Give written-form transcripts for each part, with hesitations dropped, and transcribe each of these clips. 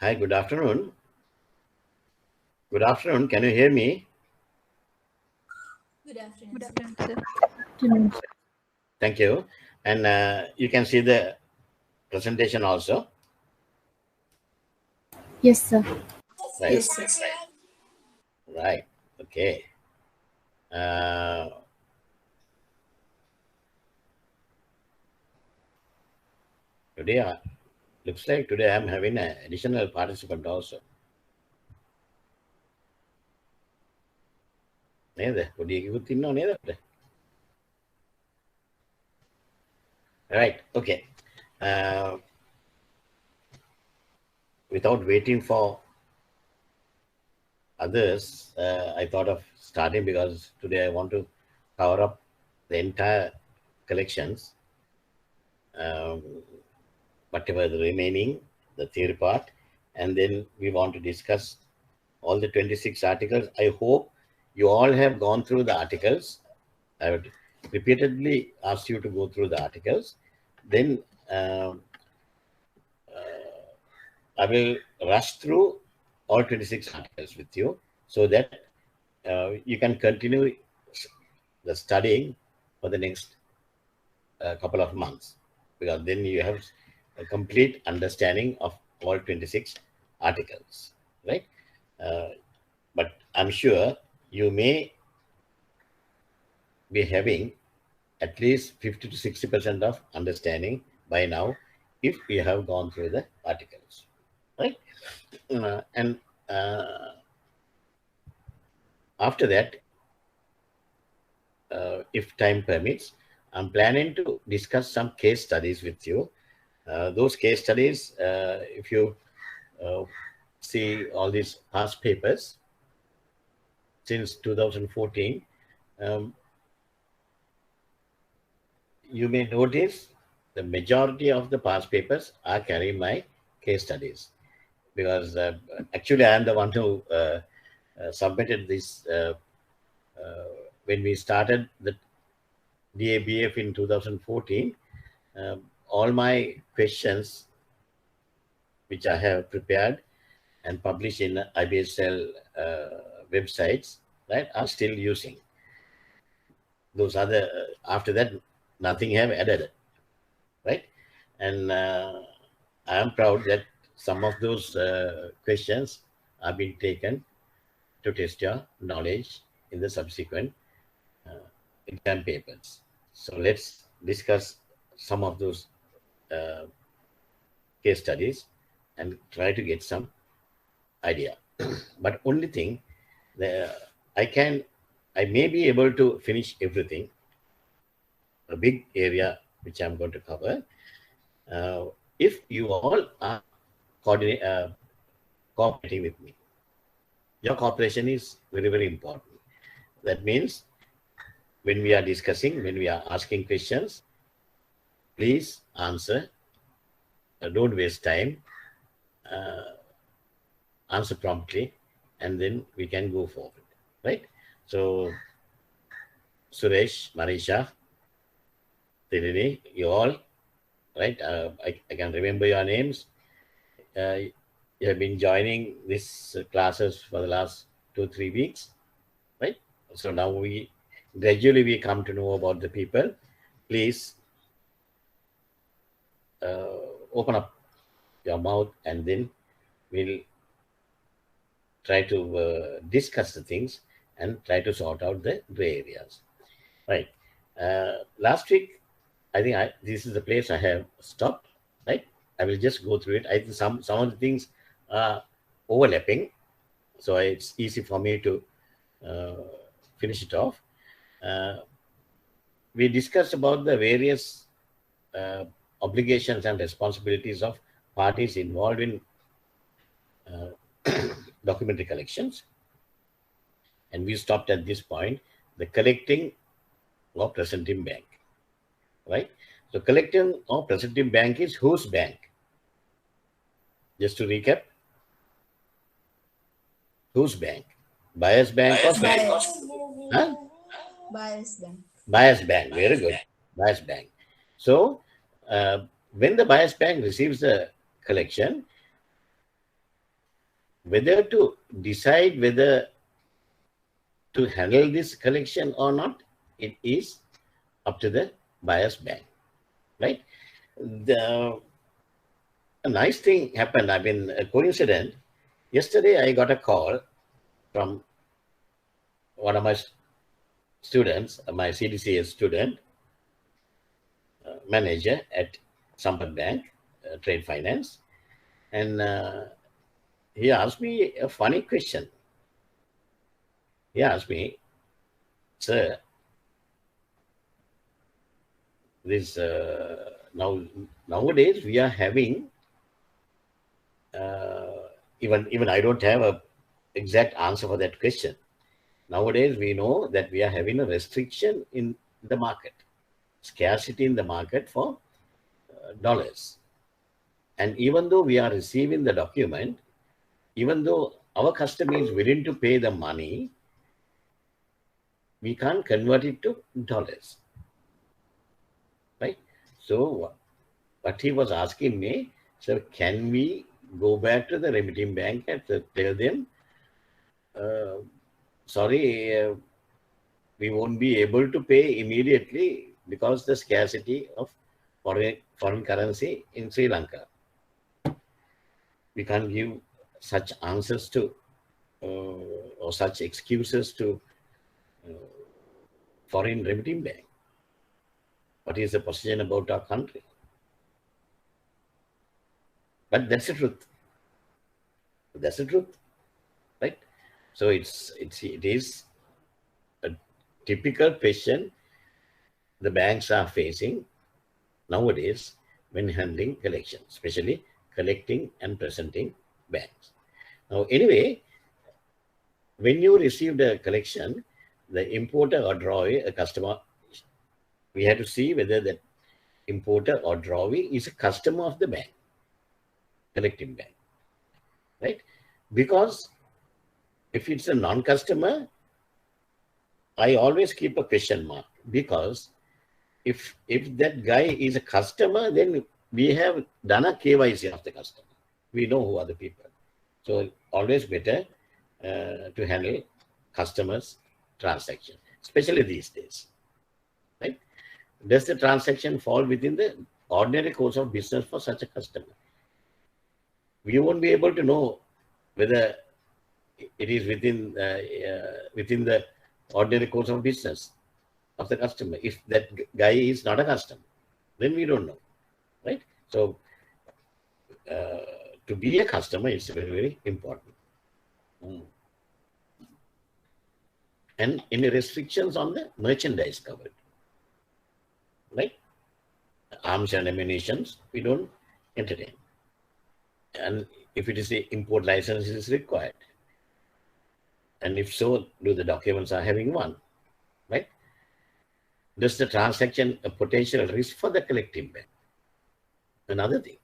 Hi, good afternoon. Good afternoon. Can you hear me? Good afternoon, Good sir. afternoon, sir. Thank you. And you can see the presentation also. Yes, sir. Right. Yes, sir. Right. Okay. Uh, today, looks like today I'm having an additional participant also. Right. Okay. Uh, without waiting for others, I thought of starting because today I want to cover up the entire collections, um, whatever the remaining, the theory part, and then we want to discuss all the 26 articles. I hope you all have gone through the articles. I would repeatedly ask you to go through the articles. Then um, I will rush through all 26 articles with you so that you can continue the studying for the next couple of months, because then you have a complete understanding of all 26 articles, right? Uh, but I'm sure you may be having at least 50 to 60% of understanding by now if you have gone through the articles, right? And after that, if time permits, I'm planning to discuss some case studies with you. Those case studies, if you uh, see all these past papers since 2014, um, you may notice the majority of the past papers are carrying my case studies, because actually I am the one who submitted this when we started the DABF in 2014. All my questions which I have prepared and published in IBSL websites, right, are still using. Those other, after that, nothing have added, right? And I am proud that some of those questions have been taken to test your knowledge in the subsequent exam papers. So let's discuss some of those uh, case studies and try to get some idea. But only thing, the, I may be able to finish everything, a big area which I'm going to cover. If you all are cooperating with me, your cooperation is very, very important. That means when we are discussing, when we are asking questions, please answer. Don't waste time. Answer promptly, and then we can go forward, right? So, Suresh, Marisha, Tirini, you all, right? I can remember your names. You have been joining these classes for the last 2 3 weeks, right? So now we gradually we come to know about the people. Please open up your mouth, and then we'll try to discuss the things and try to sort out the gray areas, right? Last week, I think this is the place I have stopped, right? I will just go through it. I think some of the things are overlapping, so it's easy for me to uh, finish it off. Uh, we discussed about the various uh, obligations and responsibilities of parties involved in documentary collections, and we stopped at this point, the collecting or presenting bank, right? So collecting or presenting bank is whose bank? Just to recap, whose bank? Buyer's bank or Bias. huh? Bias bank. Buyer's bank. Very good. Buyer's bank. So when the buyer's bank receives the collection, whether to decide whether to handle this collection or not, it is up to the buyer's bank, right? A nice thing happened. I mean, a coincidence. Yesterday, I got a call from one of my students, my CDCS student, manager at Sampat Bank, Trade Finance, and he asked me a funny question. He asked me, "Sir, this nowadays we are having even I don't have a exact answer for that question. Nowadays we know that we are having a restriction in the market, scarcity in the market for dollars, and even though we are receiving the document, even though our customer is willing to pay the money, we can't convert it to dollars, right? So what he was asking me, so can we go back to the remitting bank and tell them, sorry, we won't be able to pay immediately because the scarcity of foreign currency in Sri Lanka. We can't give such answers to or such excuses to foreign remitting bank. What is the position about our country? But that's the truth. That's the truth, right? So it is a typical question the banks are facing nowadays when handling collection, especially collecting and presenting banks. Now, anyway, when you received a collection, the importer or drawee, a customer, we have to see whether that importer or drawee is a customer of the bank, collecting bank, right? Because if it's a non-customer, I always keep a question mark, because if that guy is a customer, then we have done a KYC of the customer. We know who are the people. So always better to handle customers' transaction, especially these days, right? Does the transaction fall within the ordinary course of business for such a customer? We won't be able to know whether it is within the ordinary course of business of the customer. If that guy is not a customer, then we don't know, right? So to be a customer is very, very important. And any restrictions on the merchandise covered, right? Arms and ammunitions, we don't entertain. And if it is the import license is required, and if so, do the documents are having one, right? Does the transaction a potential risk for the collecting bank? Another thing,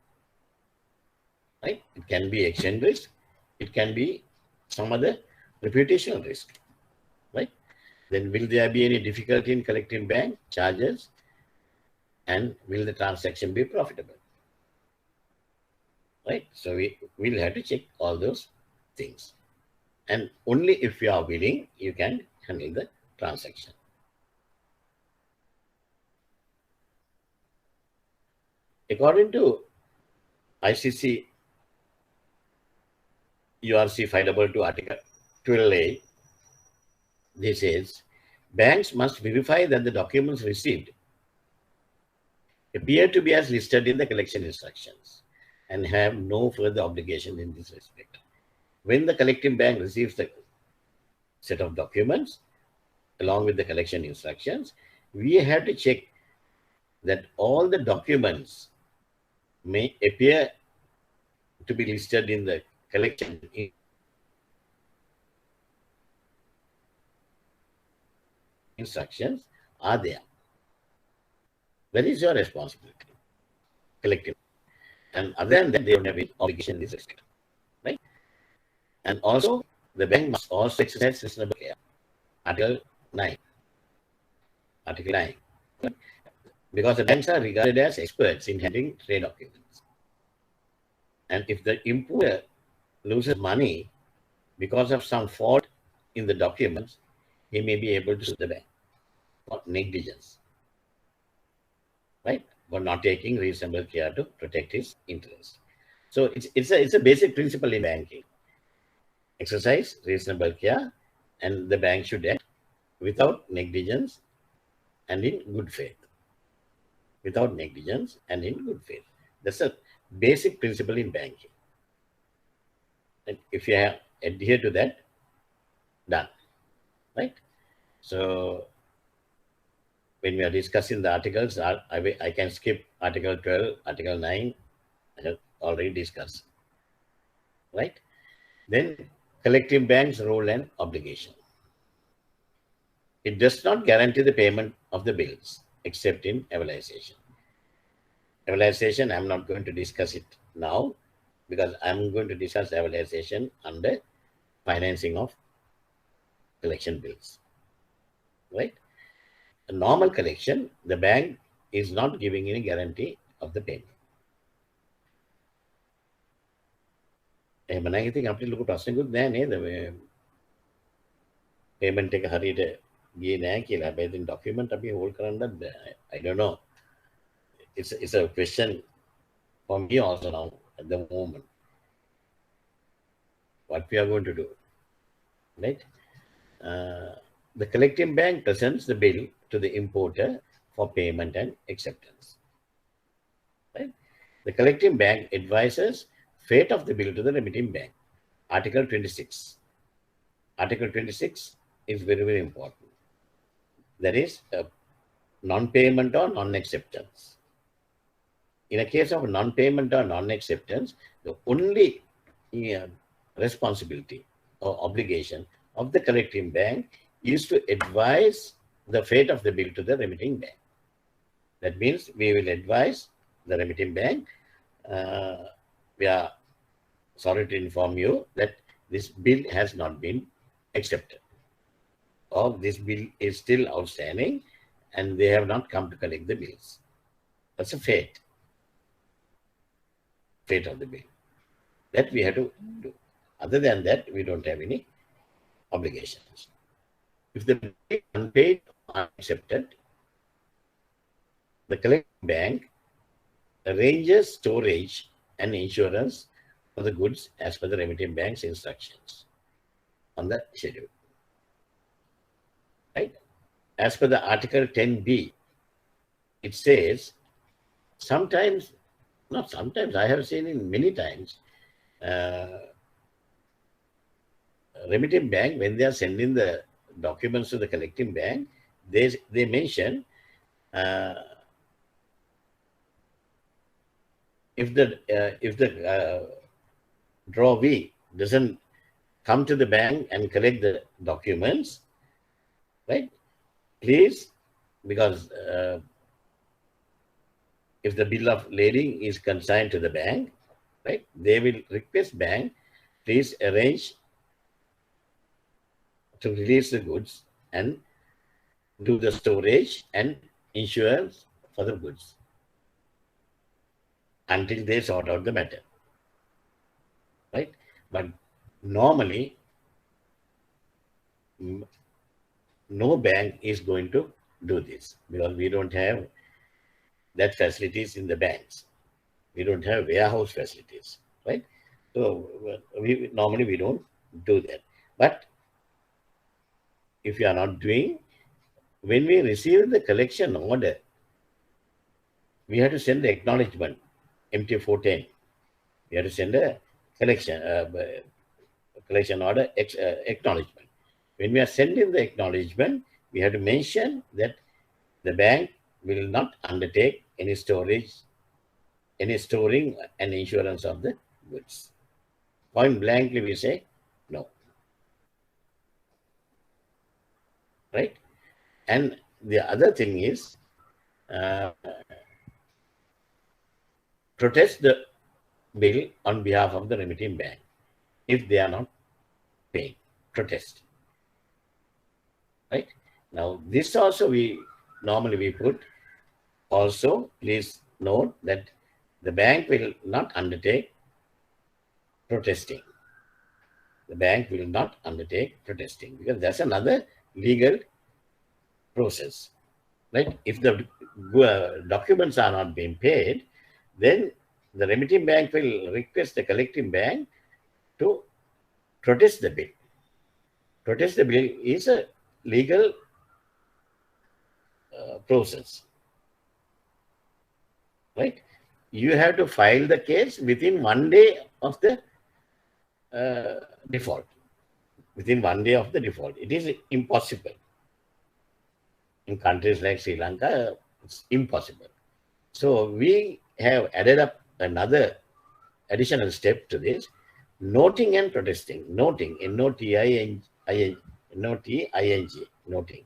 right? It can be exchange risk, it can be some other reputational risk, right? Then will there be any difficulty in collecting bank charges, and will the transaction be profitable, right? So we will have to check all those things. And only if you are willing, you can handle the transaction. According to ICC URC findable to Article 12A, this says banks must verify that the documents received appear to be as listed in the collection instructions and have no further obligation in this respect. When the collecting bank receives the set of documents along with the collection instructions, we have to check that all the documents may appear to be listed in the collection instructions are there. That is your responsibility, collective. And other than that, they don't have any obligation in this respect, right? And also, the bank must also exercise reasonable care. Article 9. Article 9. Because the banks are regarded as experts in handling trade documents. And if the importer loses money because of some fault in the documents, he may be able to sue the bank for negligence, right? For not taking reasonable care to protect his interest. So it's a basic principle in banking. Exercise reasonable care, and the bank should act without negligence and in good faith. Without negligence and in good faith. That's a basic principle in banking. And if you have adhere to that, done, right? So when we are discussing the articles, I can skip Article 12, Article 9, I have already discussed, right? Then collective bank's role and obligation. It does not guarantee the payment of the bills except in evaluation. Evaluation, I'm not going to discuss it now because I'm going to discuss evaluation under financing of collection bills, right? A normal collection, the bank is not giving any guarantee of the payment. I think අපිට ලොකු ප්‍රශ්නකුත් නෑ නේද මේ payment එක හරියට ගියේ නෑ කියලා. හැබැයි ඉතින් document අපි hold කරන්නත් බෑ. I don't know. It's a question for me also now at the moment. What we are going to do, right? The collecting bank presents the bill to the importer for payment and acceptance, right? The collecting bank advises fate of the bill to the remitting bank. Article 26. Article 26 is very, very important. That is non-payment or non-acceptance. In a case of non-payment or non-acceptance, the only responsibility or obligation of the collecting bank is to advise the fate of the bill to the remitting bank. That means we will advise the remitting bank, we are sorry to inform you that this bill has not been accepted, or this bill is still outstanding and they have not come to collect the bills. That's a fate of the bill. That we have to do. Other than that, we don't have any obligations. If the bill is unpaid or unaccepted, the collecting bank arranges storage and insurance for the goods as per the remitting bank's instructions on the schedule. Right? As per the Article 10b, it says sometimes, not sometimes, I have seen in many times, remitting bank, when they are sending the documents to the collecting bank, they mention if the drawee doesn't come to the bank and collect the documents, right? Please, because if the bill of lading is consigned to the bank, right, they will request bank, please arrange to release the goods and do the storage and insurance for the goods until they sort out the matter, right? But normally, no bank is going to do this because we don't have that facilities in the banks. We don't have warehouse facilities, right? So normally we don't do that. But if you are not doing, when we receive the collection order, we have to send the acknowledgement, MT410. We have to send a collection order acknowledgement. When we are sending the acknowledgement, we have to mention that the bank will not undertake any storage, any storing and insurance of the goods. Point blankly, we say no. Right? And the other thing is protest the bill on behalf of the remitting bank if they are not paying. Protest. Right? Now, this also we normally put. Also, please note that the bank will not undertake protesting. the bank will not undertake protesting, because that's another legal process, right? If the documents are not being paid, then the remitting bank will request the collecting bank to protest the bill. Protest the bill is a legal process, right? You have to file the case within 1 day of the default. Within 1 day of the default. It is impossible. In countries like Sri Lanka, it's impossible. So we have added up another additional step to this, noting and protesting. Noting, N-O-T-I-N-G, noting.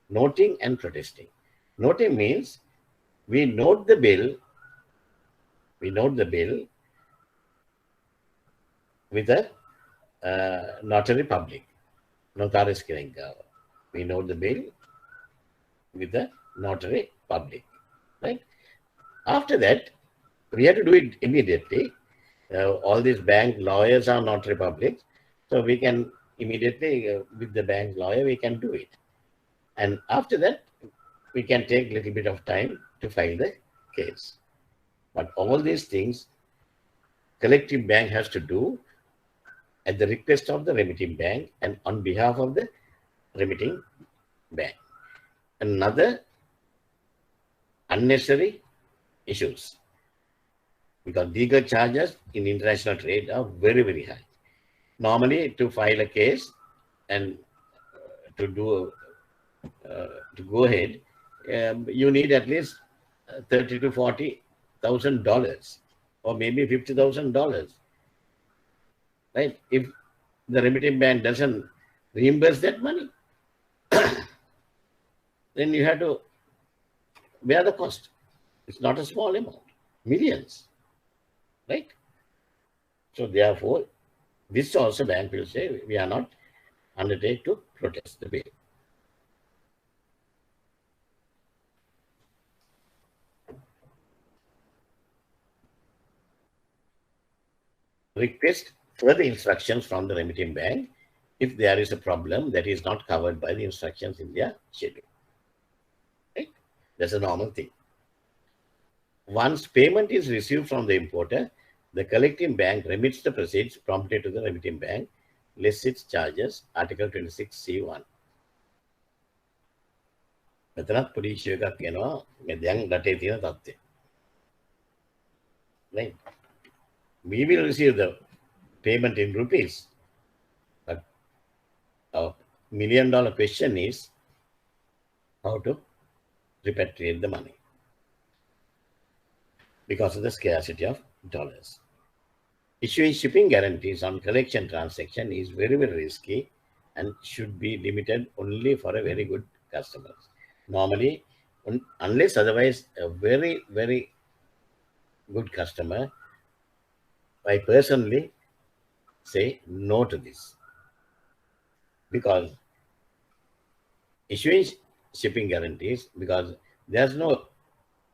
Noting and protesting. Noting means we note the bill with a notary public, notaris kirenga. We note the bill with the notary public, right? After that, we have to do it immediately. All these bank lawyers are notary publics, so we can immediately, with the bank lawyer, we can do it. And after that, we can take a little bit of time to file the case. But all these things, collective bank has to do at the request of the remitting bank and on behalf of the remitting bank. Another unnecessary issues, because legal charges in international trade are very, very high. Normally, to file a case and to go ahead, you need at least $30,000 to $40,000 or maybe $50,000, right? If the remitting bank doesn't reimburse that money, then you have to bear the cost. It's not a small amount, millions, right? So therefore, this also bank will say, we are not undertake to protest the bill. Request further instructions from the remitting bank if there is a problem that is not covered by the instructions in their schedule. Right? That's a normal thing. Once payment is received from the importer, the collecting bank remits the proceeds promptly to the remitting bank, less its charges, Article 26C1. මෙතනත් පොඩි issue එකක් එනවා මේ දැන් රටේ තියෙන තත්ත්වය. Right? We will receive the payment in rupees, but a $1 million question is how to repatriate the money because of the scarcity of dollars. Issuing shipping guarantees on collection transaction is very, very risky and should be limited only for a very good customers. Normally, unless otherwise a very, very good customer, I personally say no to this, because issuing shipping guarantees, because there's no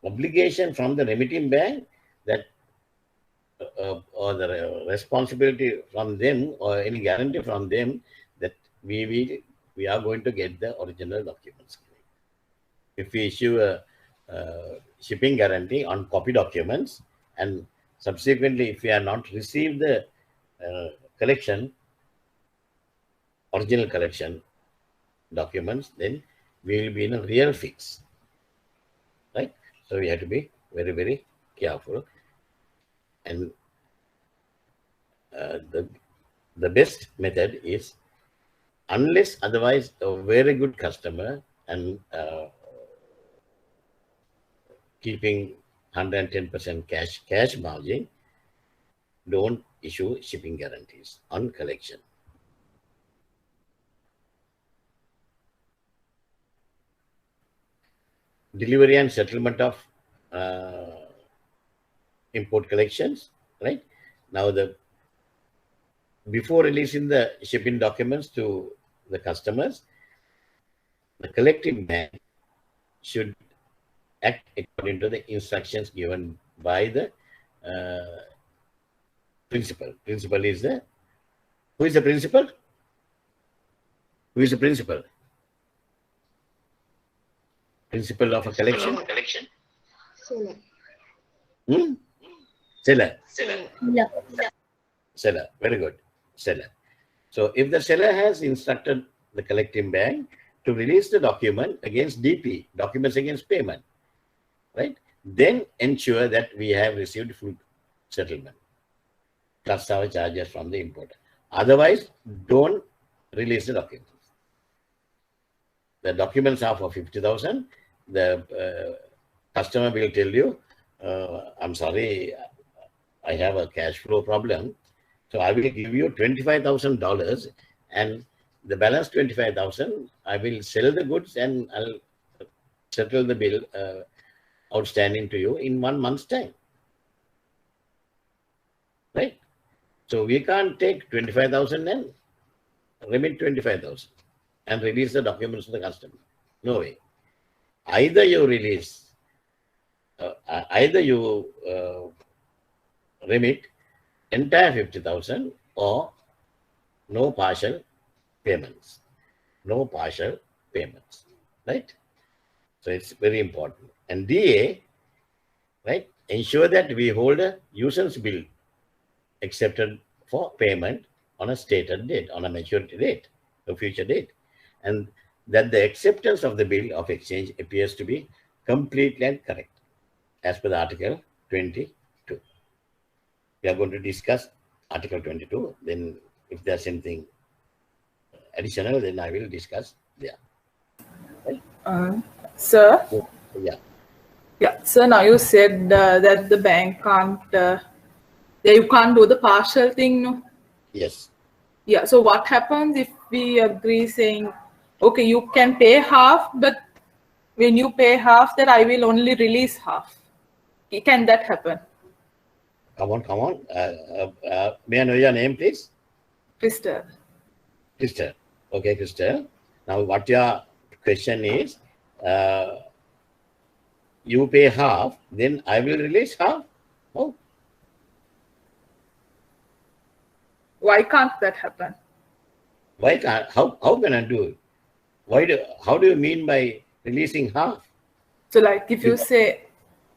obligation from the remitting bank that or the responsibility from them or any guarantee from them that we are going to get the original documents. If we issue a shipping guarantee on copy documents and subsequently if we are not received the original collection documents, then we will be in a real fix, right? So we have to be very, very careful. And the best method is, unless otherwise a very good customer and keeping 110% cash margin, don't issue shipping guarantees on collection. Delivery and settlement of import collections, right? Now, before releasing the shipping documents to the customers, the collecting bank should act according to the instructions given by the principal. Principal is the Who is the principal? Who is the principal? Principal of a collection? Seller. Hmm? Seller. Yeah. Seller. Very good. Seller. So if the seller has instructed the collecting bank to release the document against DP, documents against payment, right? Then ensure that we have received full settlement plus our charges from the importer. Otherwise, don't release the documents. The documents are for 50,000. The customer will tell you, I'm sorry, I have a cash flow problem. So I will give you $25,000 and the balance 25,000, I will sell the goods and I'll settle the bill outstanding to you in 1 month's time. Right? So we can't take 25,000 and remit 25,000 and release the documents to the customer. No way. Either you release, either you remit entire 50,000 or no partial payments. No partial payments. Right? So it's very important. And DA, right? Ensure that we hold a nuisance bill accepted for payment on a stated date, on a maturity date, a future date. And that the acceptance of the bill of exchange appears to be completely and correct as per the Article 22. We are going to discuss Article 22. Then if there's anything additional, then I will discuss there. Right? Sir? Yeah. Yeah, sir, now you said that the bank can't, you can't do the partial thing, no? Yes. Yeah, so what happens if we agree saying, okay, you can pay half, but when you pay half, then I will only release half. Can that happen? Come on. May I know your name, please? Crystal. Crystal. Okay, Crystal. Now, what your question is, you pay half, then I will release half. Oh, Why can't that happen? why can't? How can I do it? How do you mean by releasing half? So like if you say...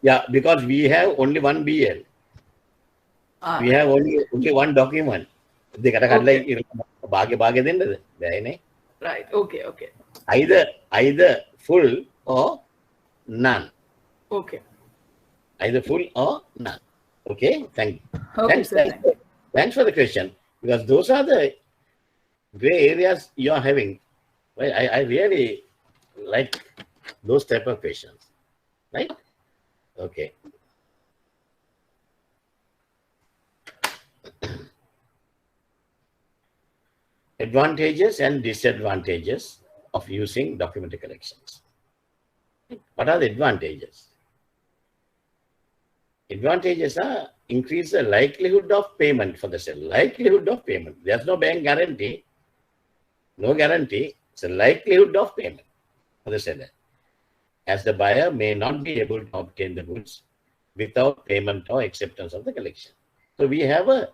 Yeah, because we have only one BL. We have only one document. Okay. Right, okay. Either full or none. Okay. Either full or none. Okay, thank you. Okay, sir. Thanks for the question, because those are the gray areas you are having. Right? I really like those type of questions. Right? Okay. Advantages and disadvantages of using document collections. What are the advantages? Advantages are increase the likelihood of payment for the seller. Likelihood of payment. There's no bank guarantee. No guarantee. It's a likelihood of payment for the seller, as the buyer may not be able to obtain the goods without payment or acceptance of the collection. So we have a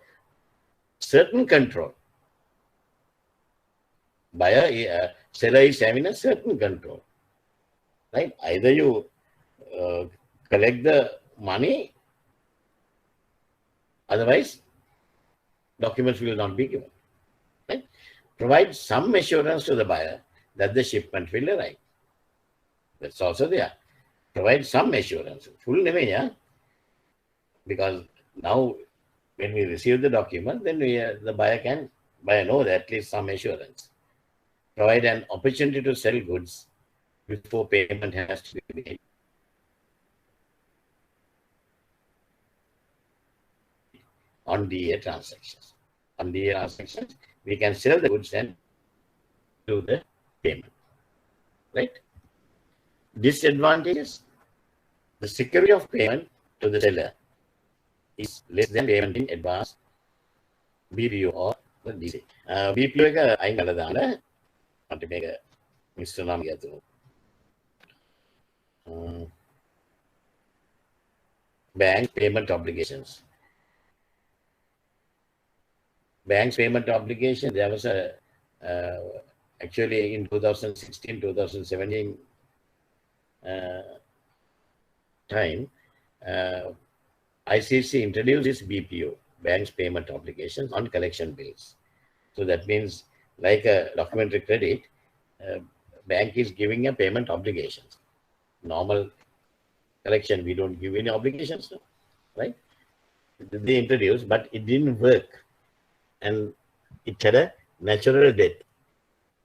certain control. Seller is having a certain control. Right? Either you collect the money, otherwise documents will not be given. Right? Provide some assurance to the buyer that the shipment will arrive. That's also there. Provide some assurance. Full name, yeah? Because now when we receive the document, then the buyer know that at least some assurance. Provide an opportunity to sell goods before payment has to be made. On DA transactions. On DA transactions, we can sell the goods and do the payment. Right? Disadvantages: the security of payment to the seller is less than payment in advance, BPO or the DC. BPO එක අයින් කරලා දාන්න මට මේක mister නම් ගියතු. Bank payment obligations. bank's payment obligation, there was a, actually in 2016, 2017 time, ICC introduced this BPO, bank's payment obligations on collection bills. So that means like a documentary credit, bank is giving a payment obligations. Normal collection, we don't give any obligations, right? They introduced, but it didn't work. And it had a natural death.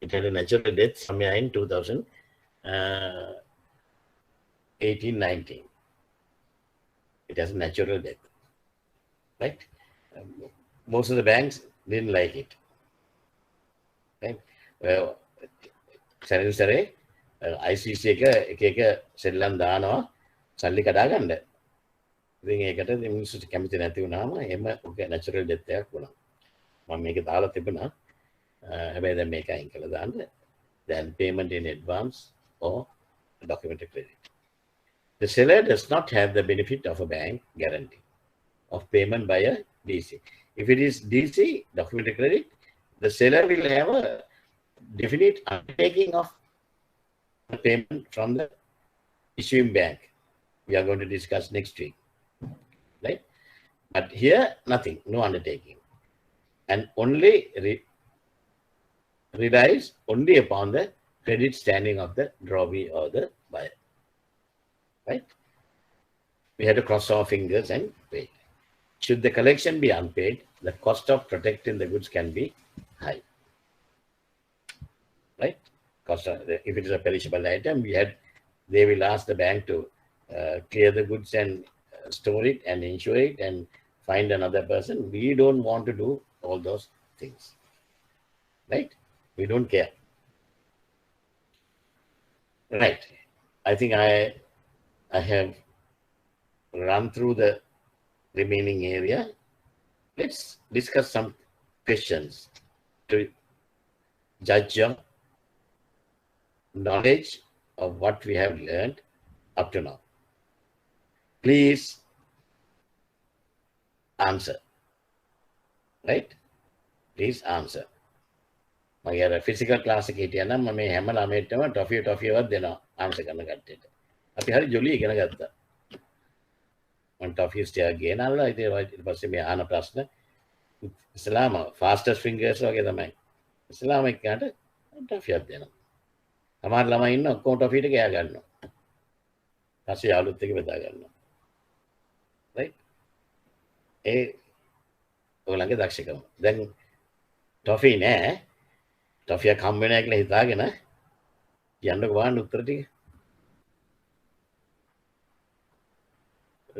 It had a natural death somewhere in 2018, 19. It has a natural death, right? Most of the banks didn't like it, right? Well, සැරේ ICC එක සෙල්ලම් දානවා සල්ලි කඩා ගන්න. ඉතින් ඒකට මිනිස්සුන්ට කැමති නැති වුණාම එහෙම නැචරල් ඩෙත් එකක් වුණා. මම මේක දාලා තිබුණා. හැබැයි දැන් මේක අයින් කළා දාන්න. Then payment in advance or documented credit. The seller does not have the benefit of a bank guarantee of payment by a DC. If it is DC, documented credit, the seller will have a definite undertaking of payment from the issuing bank. We are going to discuss next week, right? But here, nothing, no undertaking, and only relies only upon the credit standing of the drawee or the buyer, right? We had to cross our fingers and wait. Should the collection be unpaid, the cost of protecting the goods can be high, right? Cost of, if it is a perishable item, they will ask the bank to clear the goods and store it and insure it and find another person. We don't want to do all those things, right? We don't care. Right. I think I have run through the remaining area. Let's discuss some questions to judge your knowledge of what we have learned up to now. Please answer, right? Please answer. මගේ physical class එකේ හිටියා නම් මම මේ හැම ළමයෙක්ටම ටොෆියවත් දෙනවා answer කරන කට්ටියට. අපි හරි ජොලි ඉගෙන ගත්තා. මම ටොෆිස් ටික ගෙනල්ලා ඉතින් ඊට පස්සේ මේ අහන ප්‍රශ්න ඉස්ලාම ෆාස්ටස්ට් ෆින්ගර්ස් වගේ තමයි. ඉස්ලාම එක්කනට ටොෆියක් දෙනවා. සමහර ළමයි ඉන්න ඔක්කොම ටොෆියට ගෑ ගන්නවා. පස්සේ යාළුවොත් එක්ක බෙදා ගන්නවා. right? ඒ ඔයගලගේ දක්ෂකම. දැන් ටොෆි නෑ. ටොෆියක් හම් වෙනවා කියලා හිතාගෙන කියන්නකෝ බලන්න උත්තර ටික.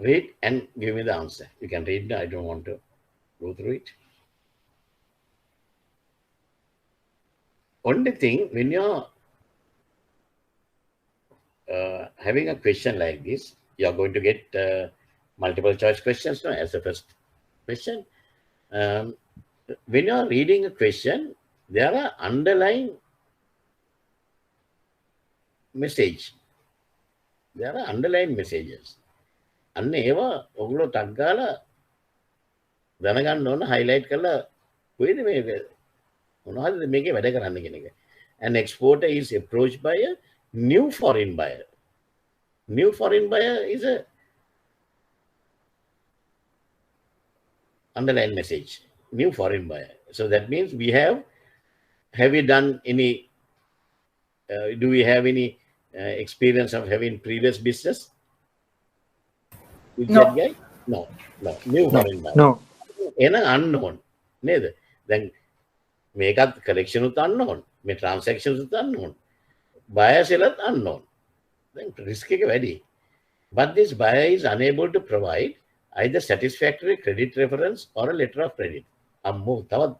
Read and give me the answer. You can read. I don't want to go through it. Only thing, when you're having a question like this, you're going to get multiple choice questions no, as the first question. When you're reading a question, there are underlying message. There are underlying messages. අන්න ඒවා ඔගොල්ලෝ ටක් ගාලා දැනගන්න ඕන highlight කරලා කොයිද මේ මොනවද මේකේ වැඩ කරන්න කියන එක. An exporter is approached by a new foreign buyer. New foreign buyer is a underlying message. New foreign buyer. So that means we have we done any do we have any experience of having previous business with that guy? No. New foreign buyer. No. එන unknown නේද? දැන් මේකත් collection උත් unknown, මේ transactions උත් unknown, buyer seller unknown. දැන් risk එක වැඩි. But this buyer is unable to provide either satisfactory credit reference or a letter of credit. අම්මෝ තවත්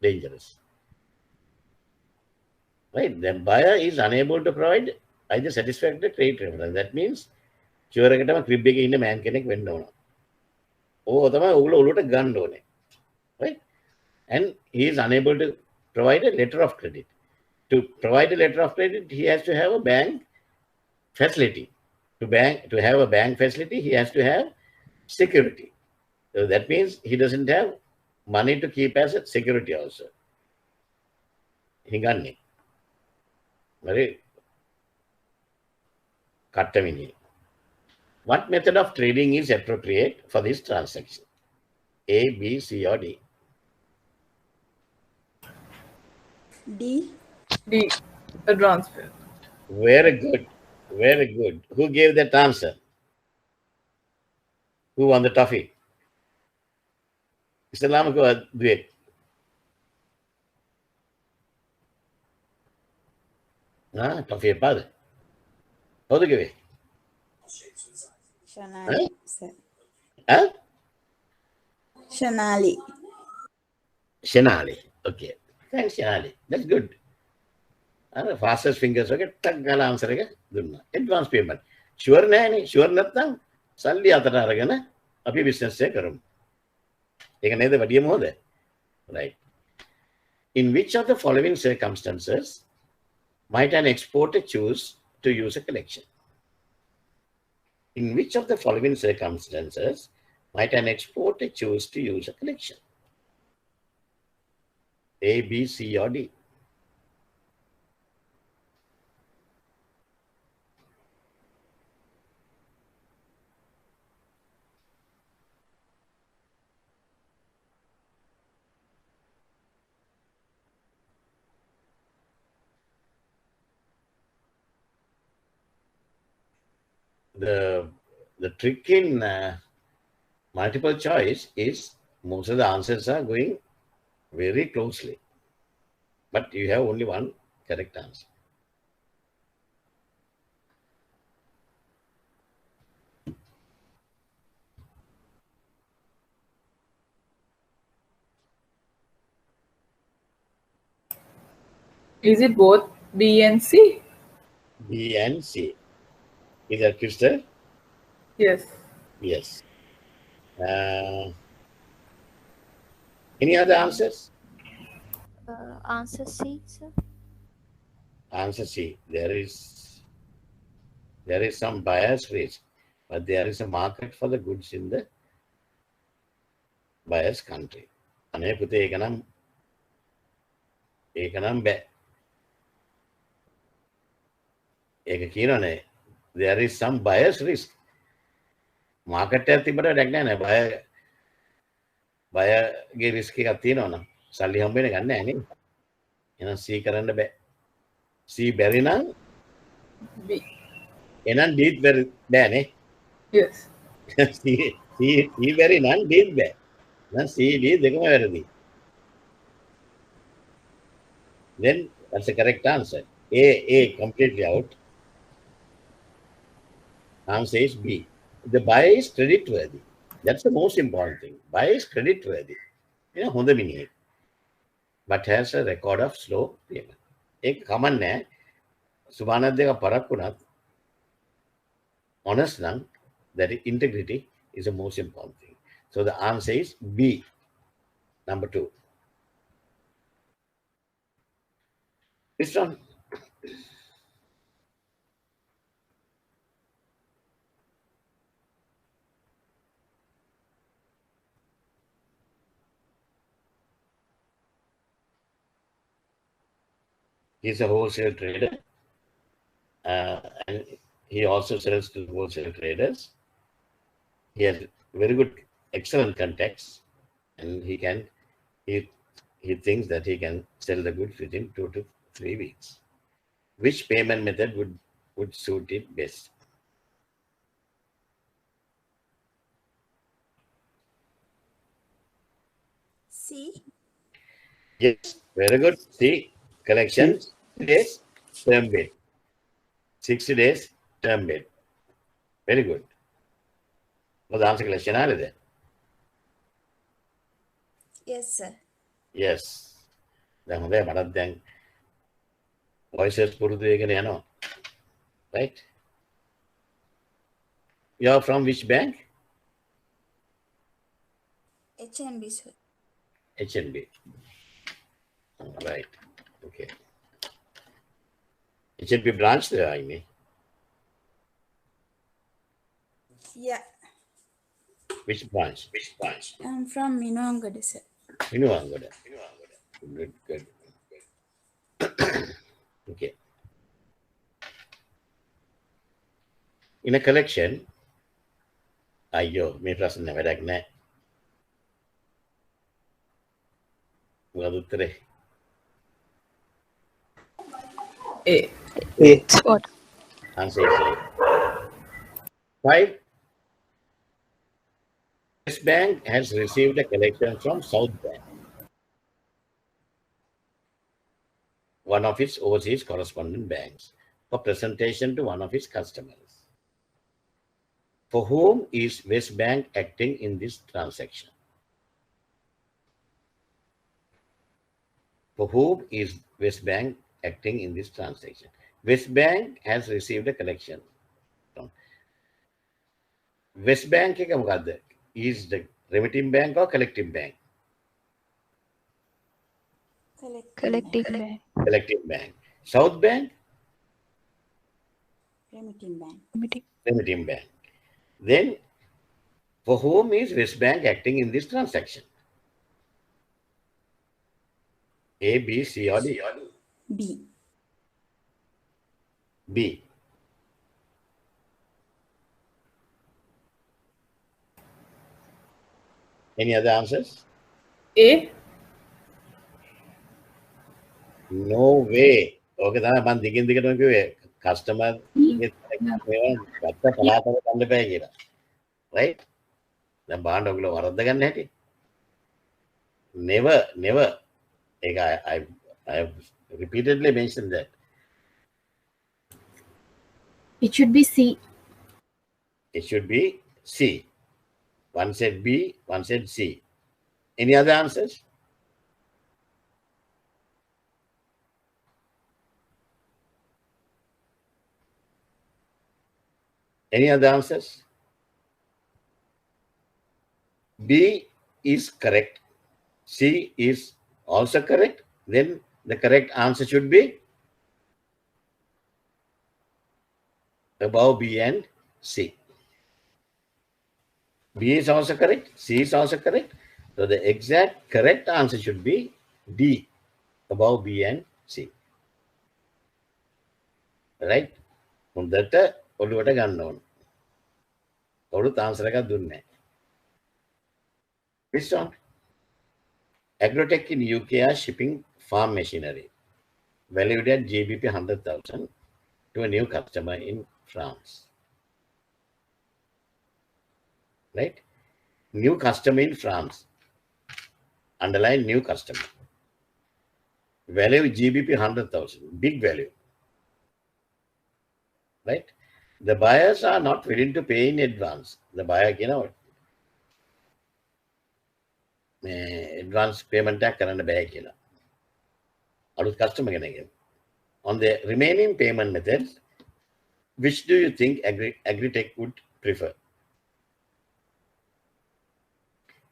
dangerous. Right? The buyer is unable to provide either satisfactory credit reference. That means චුවර් එකටම crib එකේ ඉන්න මෑන් කෙනෙක් වෙන්න ඕන. ඕක තමයි ඔගොල්ලෝ ඔලුවට ගන්න ඕනේ. Right? And he is unable to provide a letter of credit. To provide a letter of credit, he has to have a bank facility. To have a bank facility, he has to have security. So that means he doesn't have money to keep as a security also. Hingani. Very Kattamini. What method of trading is appropriate for this transaction? A, B, C, or D? D. D. Advance payment. Very good. Very good. Who gave that answer? Who won the toffee? Islam ko duet. Toffee pad. How do you give? Shanali. Sir. Huh? Shanali. Shenali. Okay. Thanks, Shenali. That's good. Fastest fingers. Okay. Taggala answer. Advance payment. Sure, nahi. Sure, nattang. Salli atara ragana. Abhi business se karum. Ekane de vadiya mode. Right. In which of the following circumstances might an exporter choose to use a collection? In which of the following circumstances might an exporter choose to use a collection? A, B, C, or D? The trick in multiple choice is most of the answers are going very closely, but you have only one correct answer. Is it both B and C? B and C. Is that crystal? Yes. Yes. Any other answers? Answer C, sir. Answer C. There is some buyer's risk, but there is a market for the goods in the buyer's country. Ane puthe ekanam be. Eka kinone. There is some buyer's risk. Market එකක් තිබ්බට වැඩක් නැහැ නේ. බයගේ risk එකක් තියෙනවා නම් සල්ලි හම්බ වෙන ගන්න නැහැ නේ. එහෙනම් C කරන්න බෑ. C බැරි නම් B. එහෙනම් D බැරි බෑ නේ. Yes. C බැරි නම් D බෑ. එහෙනම් C D දෙකම වැරදි. Then that's the correct answer. A completely out. Answer is B. The buyer is creditworthy. That's the most important thing. Buyer is creditworthy. You know, honda mini. But has a record of slow payment. Ek common ne subhana dega parakunat. Honest nang, that integrity is the most important thing. So the answer is B, number 2. This one. He's a wholesale trader, and he also sells to wholesale traders. He has very good, excellent contacts, and he thinks that he can sell the goods within 2 to 3 weeks. Which payment method would suit it best? C. Yes, very good. C. Collection 60 days, term bid. 60 days, term bid. Very good. Was the answer collection there? Yes, sir. Yes. Then voices puru right? You are from which bank? HNB, sir. HNB. Right. Okay. HNB branch there, I mean. Yeah. Which branch? Which branch? I'm from Minongade, sir. Good, good. Okay. In a collection, අයියෝ මේ ප්‍රශ්නේ වැඩක් නැහැ. මොකද උත්තරේ? A. What? Answer is A. 5. West Bank has received a collection from South Bank, one of its overseas correspondent banks, for presentation to one of its customers. For whom is West Bank acting in this transaction? For whom is West Bank acting in this transaction? West Bank has received a collection. West Bank is the remitting bank or collecting bank? Collective bank. Collecting bank. South Bank? Remitting bank. Remitting bank. Then, for whom is West Bank acting in this transaction? A, B, C, or D? B. B. Any other answers? A. No way. Okay, තමයි මම දිගින් දිගටම කිව්වේ customer ගත්ත පලාතක ගන්න බෑ කියලා. Right? දැන් බලන්න ඔයගොල්ලෝ වරද්ද ගන්න හැටි. Never. ඒක I have repeatedly mentioned that. It should be C. It should be C. One said B, one said C. Any other answers? Any other answers? B is correct. C is also correct. Then the correct answer should be above B and C. B is also correct. C is also correct. So the exact correct answer should be D, above B and C. Right? හොඳට ඔළුවට ගන්න ඕන. ඔළුත් answer එකක් දුන්නේ නැහැ. This one. Agrotech in UK are shipping farm machinery valued at GBP 100,000 to a new customer in France. Right? New customer in France. Underline new customer. Value GBP 100,000. Big value. Right? The buyers are not willing to pay in advance. The buyer, advance payment කරන්න බෑ කියලා. අලුත් customer කෙනෙක්ගෙන්. On the remaining payment methods, which do you think Agritech would prefer?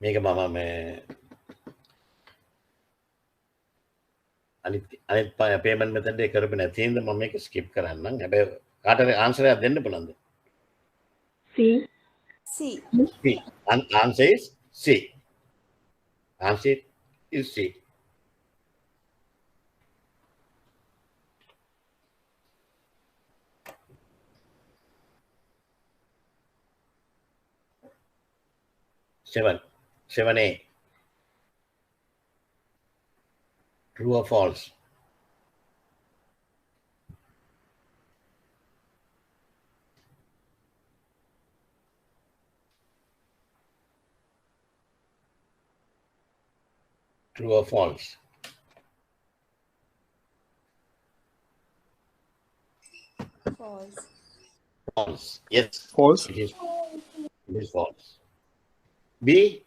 මේක මම අනිත් payment method එක කරපු නැති හින්දා මම මේක skip කරන්නම්. හැබැයි කාටද answer එකක් දෙන්න පුළුවන්ද? C. C. C. Answer is C. Answer is C. Seven A. True or false? True or false? False. False. Yes. False. It is false. B.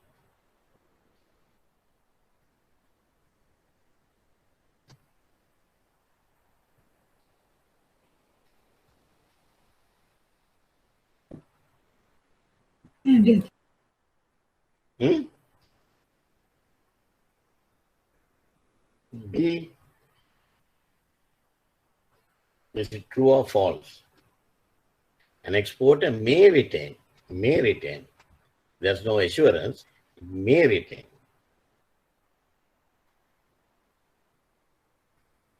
B. Is it true or false? An exporter may retain, there's no assurance, may retain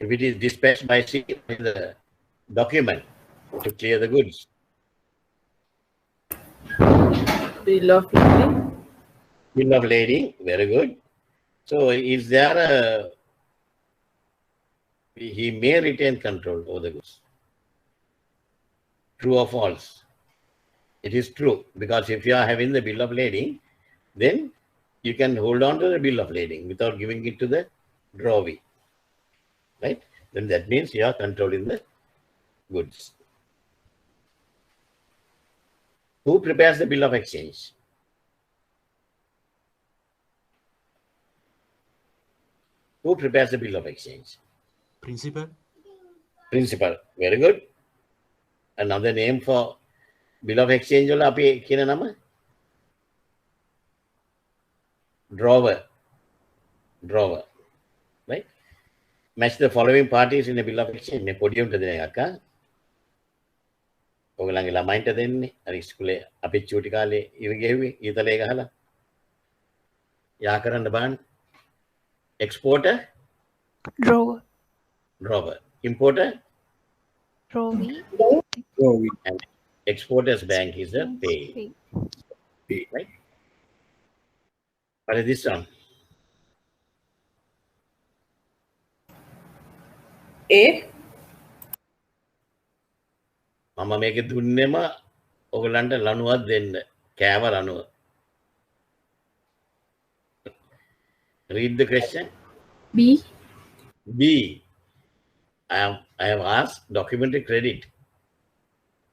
If it is dispatched by sea, what is the document to clear the goods? Bill of lading. Bill of lading, very good. So is there a, he may retain control over the goods? True or false? It is true, because if you are having the bill of lading, then you can hold on to the bill of lading without giving it to the drawee, right? Then that means you are controlling the goods. Who prepares the bill of exchange? Who prepares the bill of exchange? Principal. Principal. Very good. Another name for bill of exchange වල අපි කියන නම drawer, right? Match the following parties in a bill of exchange. මේ පොඩි උන්ට දෙන එකක්. ඔයගලගේ ළමයින්ට දෙන්නේ. අර ඉස්කෝලේ අපි චූටි කාලේ ඉර ගෙව්වේ ඊතලේ ගහලා. යා කරන්න බලන්න. Exporter, drawer. Importer, drawee. and exporter's bank is the pay. Right? What is this one? A. මම මේක දුන්නේම ඔයගලන්ට ලණුවක් දෙන්න. කෑව ලණුව. Read the question. B. B. I have asked documentary credit.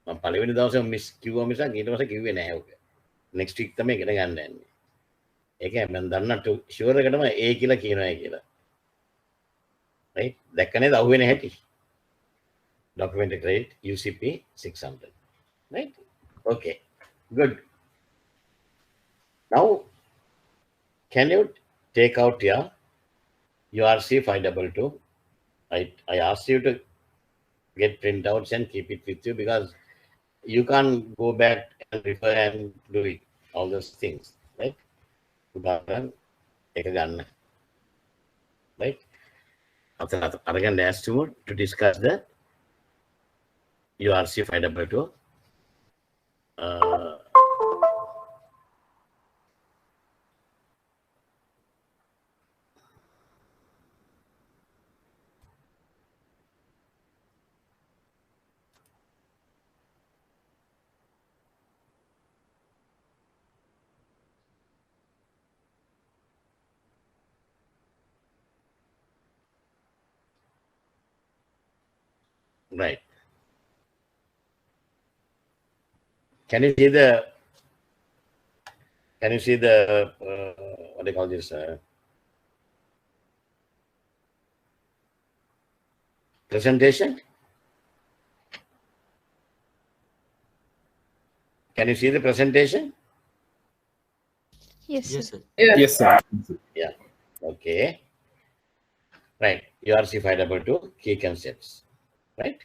මම පළවෙනි දවසේ මිස් කිව්වා මිසක් ඊට පස්සේ කිව්වේ නැහැ ඔක. next week තමයි ඉගෙන ගන්න යන්නේ. ඒකයි මම දන්නට ෂුවර් එකටම A කියලා කියනවා කියලා. right? දැක්ක නේද අහුවෙන්නේ නැහැටි. documentary credit UCP 600. Right? Okay. Good. Now can you take out your URC 522? I asked you to get printouts and keep it with you, because you can't go back and refer and do it, all those things, right? Right? After Aragan asked you to discuss the URC 522. Right. Can you see the what do you call this presentation? Can you see the presentation? Yes, Yes, sir. sir. Yes, sir. Yeah. Okay. Right. URC 522 key concepts. Right.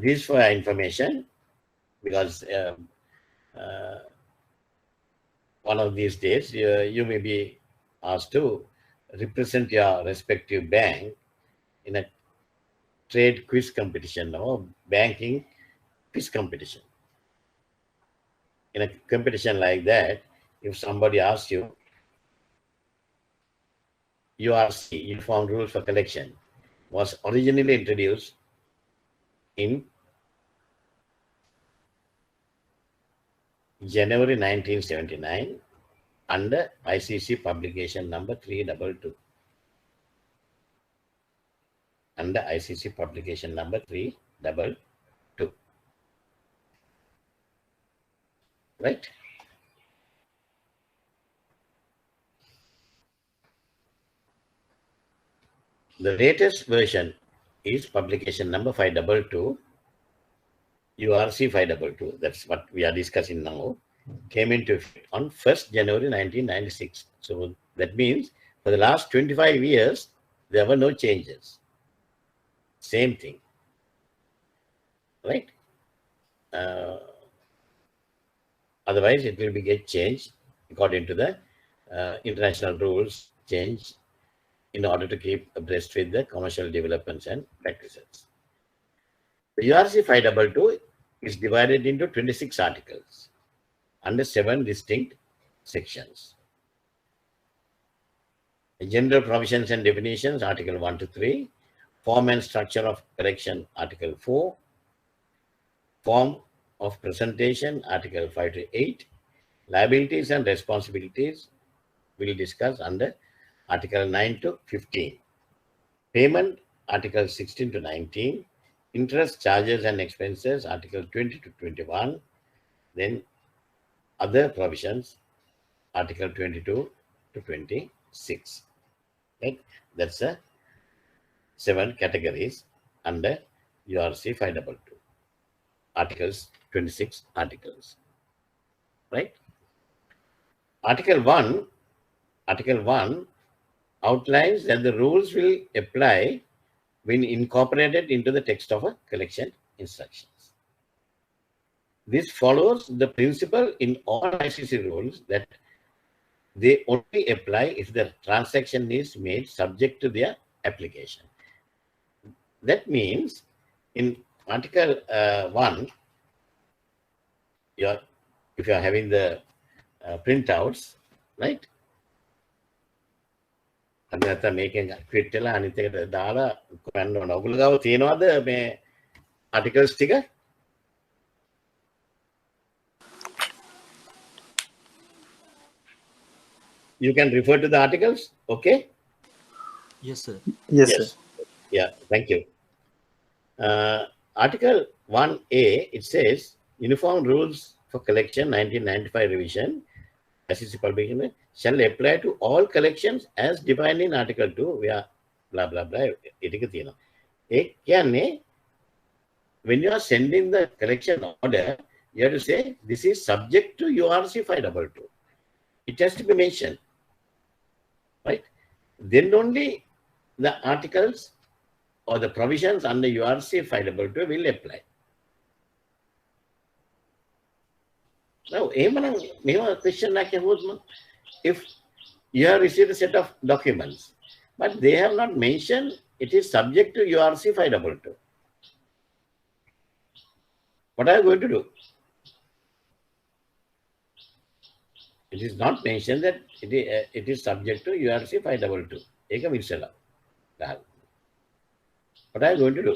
This for information, because one of these days you may be asked to represent your respective bank in a trade quiz competition or banking quiz competition. In a competition like that, if somebody asks you, URC, Uniform Rules for Collection, was originally introduced in January 1979 under ICC publication number 322. Under ICC publication number 322. Right? The latest version is publication number 522, URC 522. That's what we are discussing now. Came into effect on 1st January 1996. So that means for the last 25 years, there were no changes. Same thing. Right? Otherwise, it will be get changed according to the international rules change in order to keep abreast with the commercial developments and practices. The URC 522 is divided into 26 articles under 7 distinct sections. The general provisions and definitions, Article 1 to 3. Form and structure of correction, Article 4. Form of presentation, Article 5 to 8. Liabilities and responsibilities we'll discuss under Article 9 to 15. Payment, Article 16 to 19. Interest, charges and expenses, Article 20 to 21. Then other provisions, Article 22 to 26. Right? That's the 7 categories under URC 522. Articles, 26 articles. Right? Article 1 outlines that the rules will apply when incorporated into the text of a collection instructions. This follows the principle in all ICC rules that they only apply if the transaction is made subject to their application. That means in Article 1, if you are having the printouts, right? අපි නැත්නම් මේකෙන් ක්විට් වෙලා අනිත් එකට දාලා කරන්න ඕන. ඔයගොල්ලෝ ගාව තියෙනවද මේ ආටිකල්ස් ටික? You can refer to the articles, okay? Yes, sir. Yes, sir. Yeah, thank you. Article 1A, it says, Uniform Rules for Collection 1995 revision, ICC publication, shall apply to all collections as defined in Article 2, where blah, blah, blah. When you are sending the collection order, you have to say, this is subject to URC 522. It has to be mentioned, right? Then only the articles or the provisions under URC 522 will apply. Now, question if you have received a set of documents, but they have not mentioned it is subject to URC 522. What are you going to do? It is not mentioned that it is subject to URC 522. What are you going to do?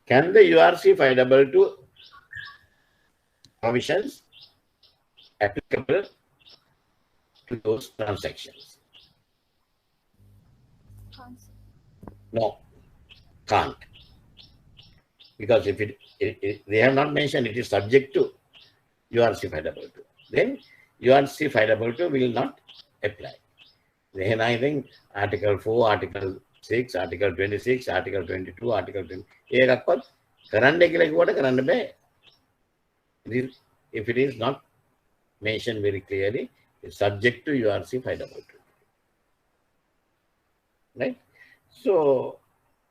Can the URC 522 provisions applicable to those transactions? No, can't. Because if they have not mentioned it is subject to URC 522, then URC 522 will not apply. Then I think Article 4, Article 6, Article 26, Article 22, Article 20. If it is not mentioned very clearly, it's subject to URC 522. Right? So,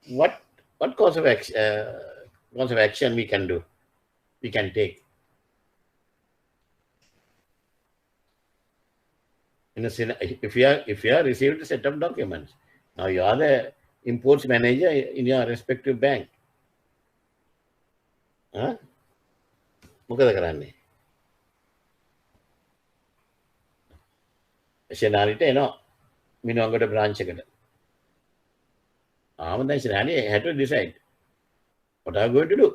what course of action we can do? We can take. If you are received a set of documents, now you are the imports manager in your respective bank. Huh? මොකද කරන්නේ? ෂෙනාරිට එනවා Minuwangoda branch එකට. දැන් ෂෙනාරි had to decide. What are you going to do?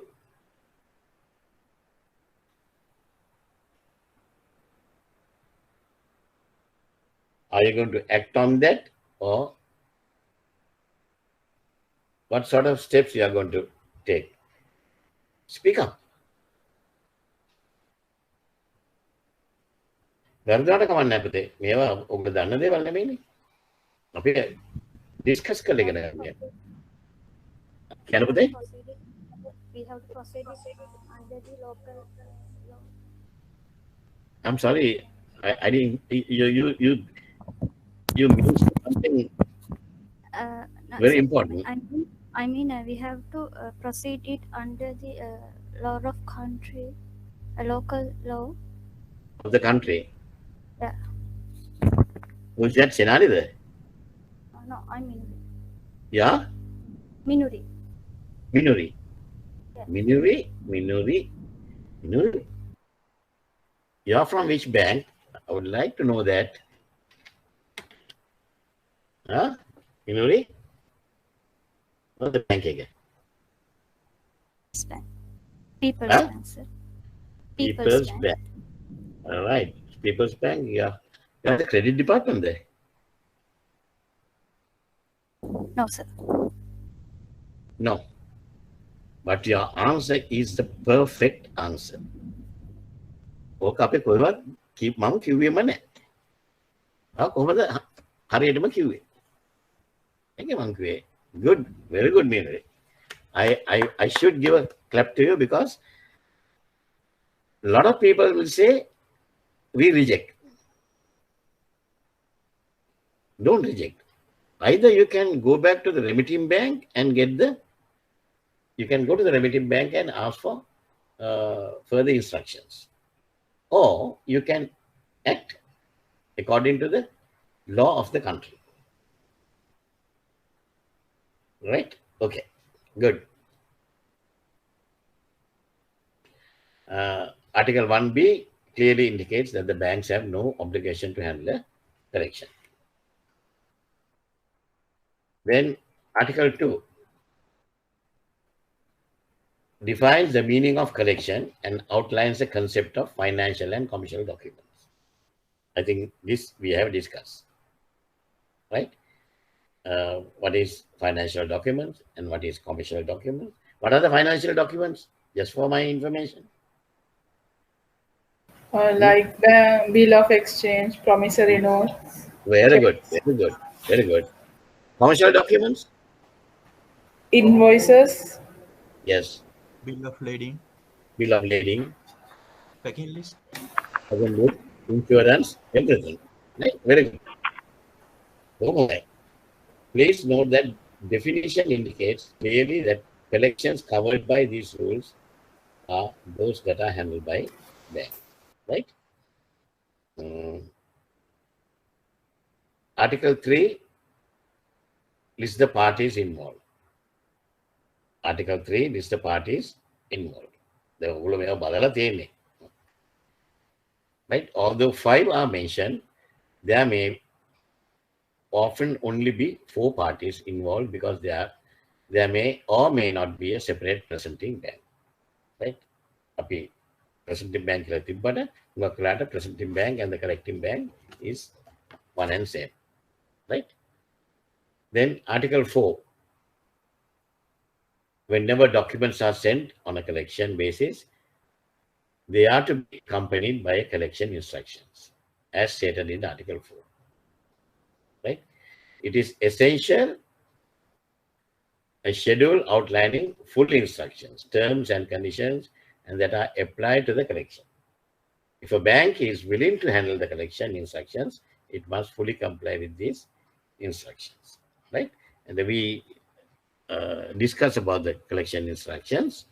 Are you going to act on that, or what sort of steps you are going to take? Speak up. වැරදුනට කමක් නැහැ පුතේ. මේවා ඔබ දන්න දේවල් නෙමෙයිනේ. අපි ඩිස්කස් කරලා ඉගෙන ගන්න. කියන පුතේ? We have to proceed under the local law. I'm sorry. I didn't. You missed something very important. I mean, we have to proceed it under the law of country, a local law Of the country. Yeah. Who's that? Senali there? No, I'm Minuri. Yeah? Minuri. Minuri. Yeah. Minuri. You're from which bank? I would like to know that. Huh? Minuri? What's the bank again? Bank. People's Huh? Bank, sir. People's Bank. All right. People's Bank, yeah. You have the credit department there. No, sir. No. But your answer is the perfect answer. ඕක අපේ කොහෙවත් මම කිව්වෙම නැහැ. කොහොමද හරියටම කිව්වේ? ඒකේ මම කිව්වේ good, very good Minuri. I should give a clap to you because a lot of people will say we reject. Don't reject. Either you can go back to the remitting bank and you can go to the remitting bank and ask for further instructions. Or you can act according to the law of the country. Right? Okay, good. Article 1B clearly indicates that the banks have no obligation to handle a collection. Then Article 2 defines the meaning of collection and outlines the concept of financial and commercial documents. I think this we have discussed, right? What is financial documents and what is commercial documents? What are the financial documents? Just for my information. Like the bill of exchange, promissory notes. Very good, very good, very good. Commercial documents? Invoices. Yes. Bill of lading. Bill of lading. Packing list. Insurance, everything. Right? Very good. Okay. Please note that definition indicates clearly that collections covered by these rules are those that are handled by bank. Right? Article 3 lists the parties involved. Article 3 lists the parties involved. Right? Although 5 are mentioned, there may often only be 4 parties involved because there may or may not be a separate presenting bank. Right? Presenting bank presenting bank and the collecting bank is one and same. Right? Then Article 4. Whenever documents are sent on a collection basis, they are to be accompanied by collection instructions, as stated in Article 4. Right? It is essential a schedule outlining full instructions, terms and conditions, and that are applied to the collection. If a bank is willing to handle the collection instructions, it must fully comply with these instructions. Right? And then we discuss about the collection instructions.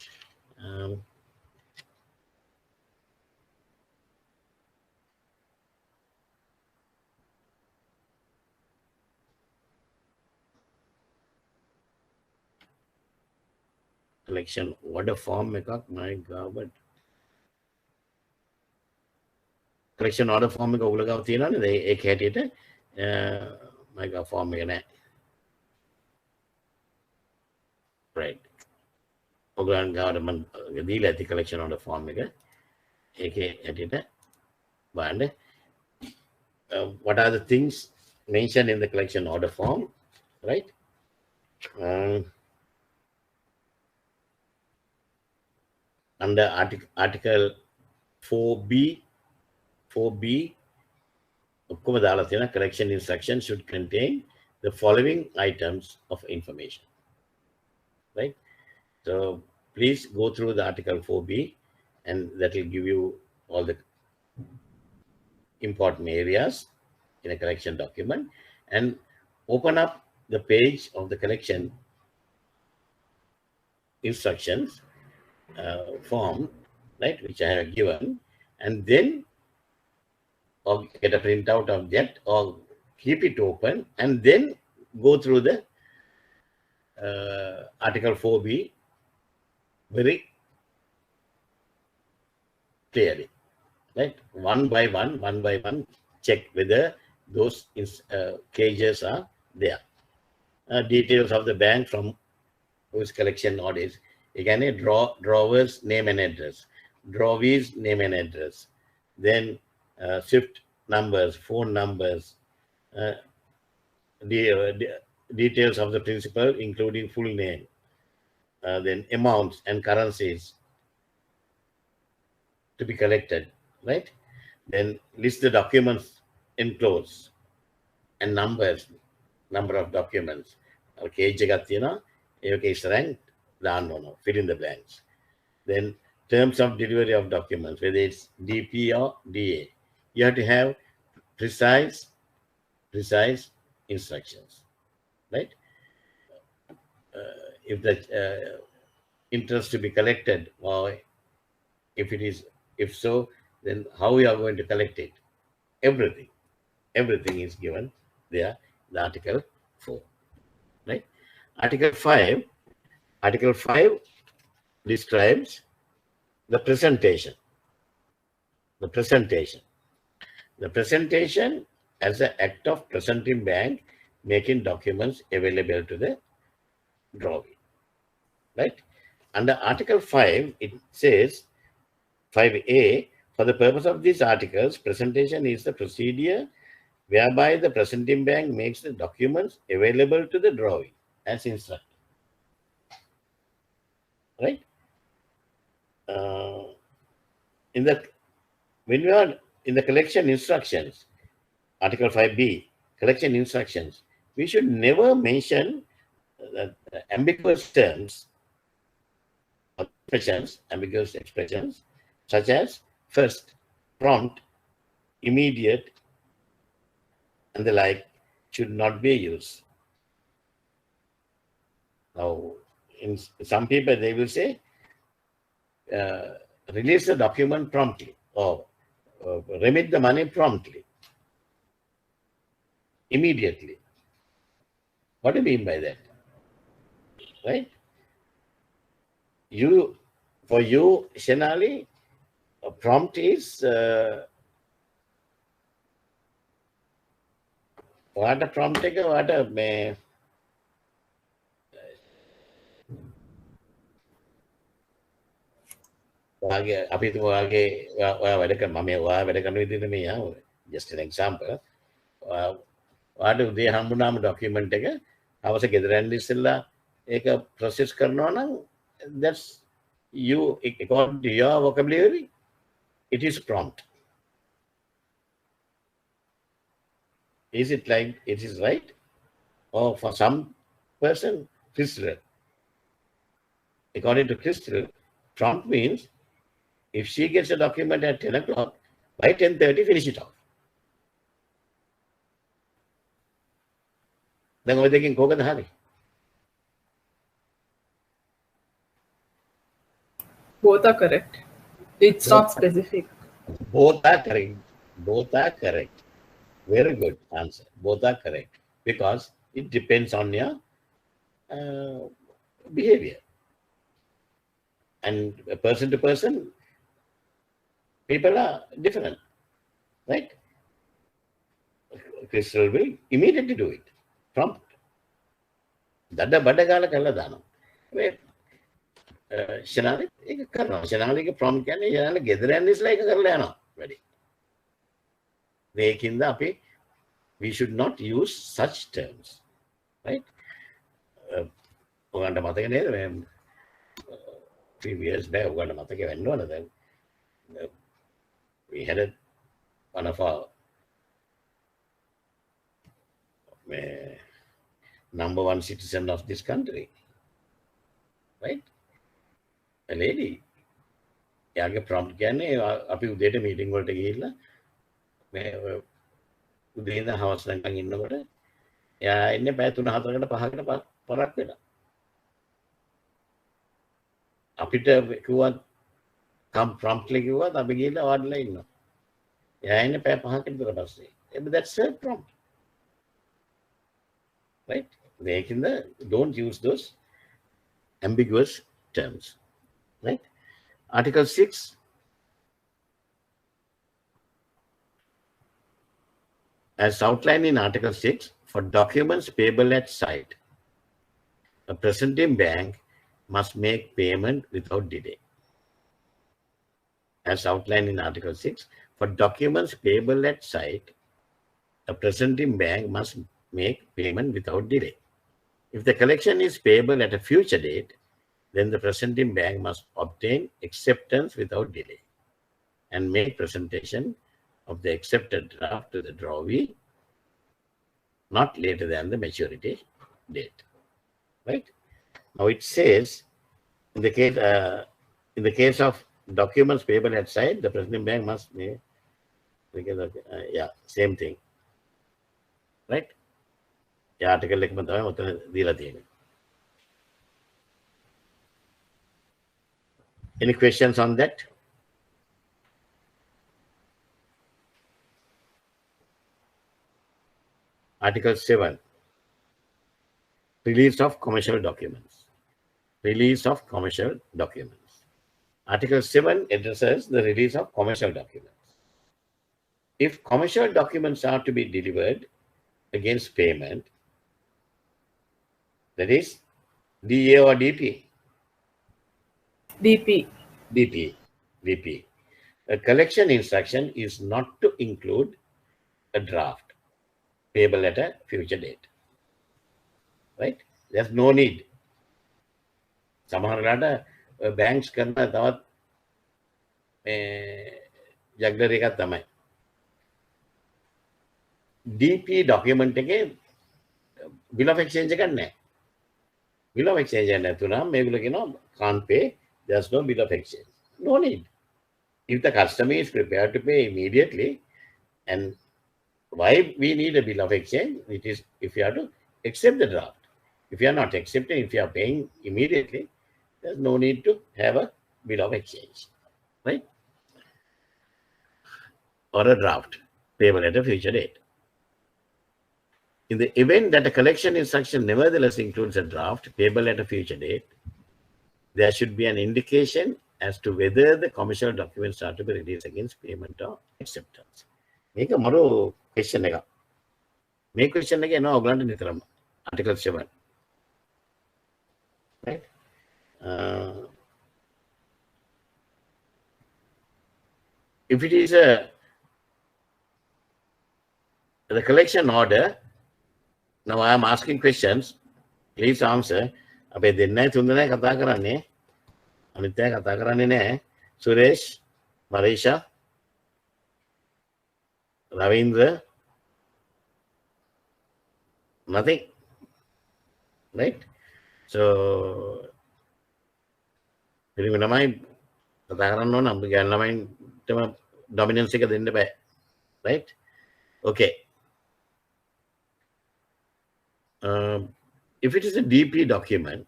Collection order form my God. Collection order form එක ඔයගොල්ලෝ ගාව තියෙනවනේ ඒක හැටියට my God form එක නෑ. Right. ඔයගොල්ලන් ගාවට මම දීලා ඇති collection order form එක ඒකේ හැටියට බලන්න what are the things mentioned in the collection order form, right? Under article 4B, collection instructions should contain the following items of information. Right? So please go through the article 4B and that will give you all the important areas in a collection document, and open up the page of the collection instructions form, right, which I have given, and then or get a printout of that, or keep it open and then go through the Article 4B very clearly, right? One by one, check whether those cages are there. Details of the bank from whose collection node is. Again, a drawers name and address, drawees name and address, then SWIFT numbers, phone numbers, details of the principal, including full name, then amounts and currencies to be collected, right? Then list the documents enclosed and number of documents. Cage එකක් තියෙනවා ඒක ඉස්සරහින් දාන්න ඕන, fill in the blanks. Then terms of delivery of documents, whether it's DP or DA, you have to have precise instructions, right? If the interest to be collected, or if so, then how we are going to collect it. Everything is given there, the Article 4, right? Article 5 describes the presentation. The presentation as an act of presenting bank, making documents available to the drawee, right? Under Article 5, it says 5A, for the purpose of these articles, presentation is the procedure whereby the presenting bank makes the documents available to the drawee as instructed, right? When we are in the collection instructions, Article 5B, collection instructions, we should never mention ambiguous terms, ambiguous expressions, such as first, prompt, immediate, and the like should not be used. Now, in some people, they will say, release the document promptly, or remit the money promptly, immediately. What do you mean by that? Right? For you, Shenali, a prompt is what a prompt එක what a මේ ඔයාගේ අපි හිතමු ඔයාගේ ඔයා වැඩ කරන මම ඔයා වැඩ කරන විදිහට මේ just an example ඔයාට උදේ හම්බුනාම document එක අවශ්‍ය ගෙදර යන්න ඉස්සෙල්ලා ඒක process කරනවා නම් that's you according to your vocabulary it is prompt. Is it like it is right? Or for some person, Crystal. According to Crystal, prompt means if she gets a document at 10 o'clock, by 10:30, finish it off. Then we're thinking, Koga Hari. Both are correct. It's not specific. Both are correct. Very good answer. Both are correct because it depends on your behavior. And person to person, people are different, right? Crystal will immediately do it. Prompt. Dada badagala kalla dana. Shenali එක කරනවා. ශනාලිගේ prompt කියන්නේ ශනාලි ගෙදර යන්න ඉස්සලා ඒක කරලා යනවා වැඩි. මේකින්ද අපි we should not use such terms, right? ඔයගන්ට මතක නේද මේ few years back ඔයගන්ට මතක වෙන්න ඕන දැන් we had one of our number one citizen of this country, right? A lady. එයාගේ prompt කියන්නේ අපි උදේට meeting වලට ගිහිල්ලා මේ උදේ ඉඳන් හවස වෙනකන් ඉන්නකොට එයා ඉන්නේ පැය 3-4කට 5කට පරක් වෙලා. අපිට කිව්වත් come promptly කිව්වත් අපි ගිහිල්ලා වාඩිලා ඉන්නවා. යයින පැය 5ක විතර පස්සේ. That's a prompt. Right? Don't use those ambiguous terms. Right? Article 6. As outlined in Article 6, for documents payable at site, a presenting bank must make payment without delay. As outlined in Article 6, for documents payable at site, a presenting bank must make payment without delay. If the collection is payable at a future date, then the presenting bank must obtain acceptance without delay and make presentation of the accepted draft to the drawee not later than the maturity date. Right? Now it says, in the case of documents payable at site, the presenting bank must make, same thing. Right? Article එකම තමයි උතන දීලා තියෙන්නේ. Any questions on that? Article 7. Release of commercial documents. Release of commercial documents. Article 7 addresses the release of commercial documents. If commercial documents are to be delivered against payment, that is DA or DP? DP. DP. A collection instruction is not to include a draft payable at a future date. Right? There's no need. සමහරලාට banks කරන තවත් ජග්ලර් එකක් තමයි. DP document එකේ bill of exchange එකක් නැහැ. Bill of exchange එකක් නැතුණාම මේගොල්ලෝ කියනවා can't pay, there's no bill of exchange. No need. If the customer is prepared to pay immediately, and why we need a bill of exchange? It is if you have to accept the draft. If you are not accepting, if you are paying immediately, there's no need to have a bill of exchange, right? Or a draft payable at a future date. In the event that a collection instruction nevertheless includes a draft payable at a future date, there should be an indication as to whether the commercial documents are to be released against payment or acceptance. Make a more question. Make question again. No, Article 7. Right? If it is the collection order, now I am asking questions. Please answer. අපේ දෙන්නයි තුන්දෙනයි කතා කරන්නේ. අනිත් අය කතා කරන්නේ නැහැ. Suresh, මරීෂා, Ravindra, nothing. Right? So, පිරිමි ළමයි කතා කරන්න ඕන. අපි ගෑනු ළමයින්ටම dominance එක දෙන්න බෑ. Right? Okay. If it is a DP document,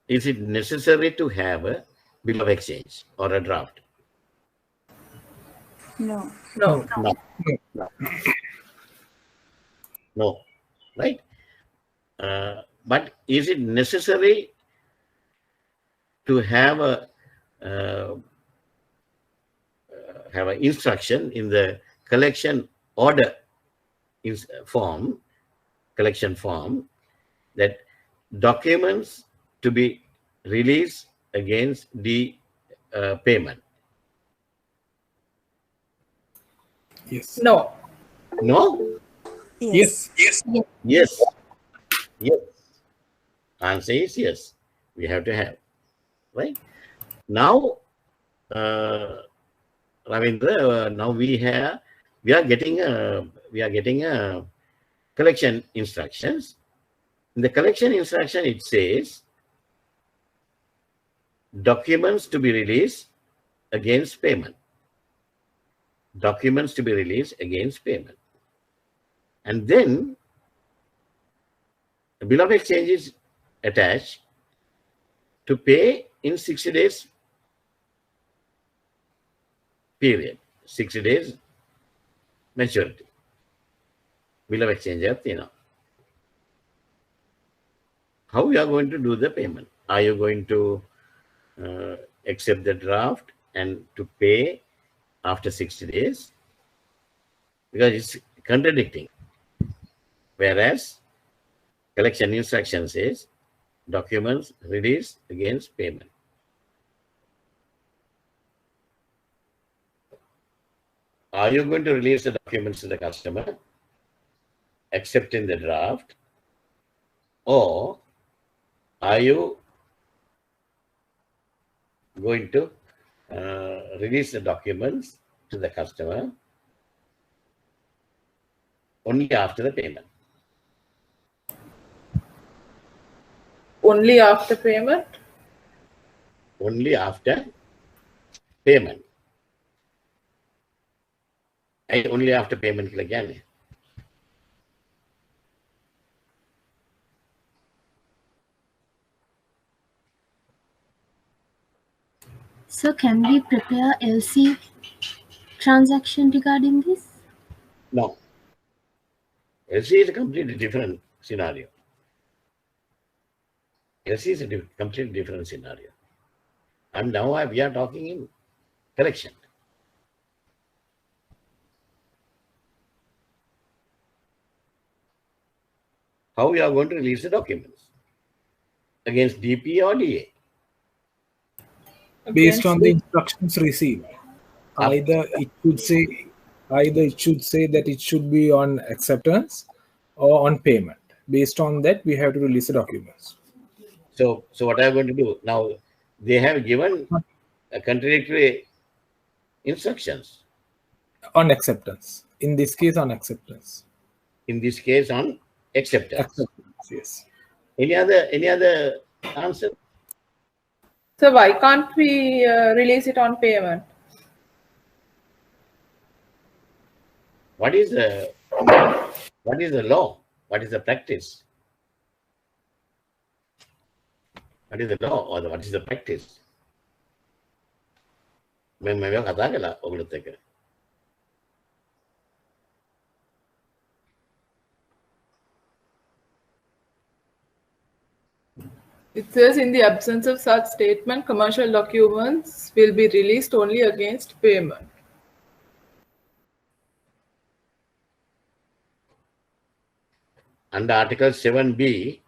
is it necessary to have a bill of exchange or a draft? No. No. No, right? But is it necessary to have an instruction in the collection order collection form, that documents to be released against the payment? Yes. No. No? Yes. Yes. Answer is yes. We have to have. Right? Now, Ravindra, now we are getting a collection instructions. In the collection instruction, it says documents to be released against payment. Documents to be released against payment. And then a bill of exchange is attached to pay in 60 days period. 60 days maturity. Bill of exchange. How you are going to do the payment? Are you going to accept the draft and to pay after 60 days? Because it's contradicting. Whereas collection instruction says documents release against payment. Are you going to release the documents to the customer, accepting the draft, or are you going to release the documents to the customer only after the payment? Only after payment? Only after payment. Only after payment again. So can we prepare LC transaction regarding this? No. LC is a completely different scenario. LC is a completely different scenario. And now we are talking in collection. How we are going to release the documents? Against DP or DA? Based on the instructions received. Either it should say that it should be on acceptance or on payment. Based on that, we have to release the documents. So what are you going to do? Now, they have given a contradictory instructions. On acceptance. In this case, on acceptance. In this case, on acceptance. Acceptance, yes. Any other answer? So why can't we release it on payment? What is the law? What is the practice? What is the law or what is the practice? It says in the absence of such statement, commercial documents will be released only against payment. Under Article 7B,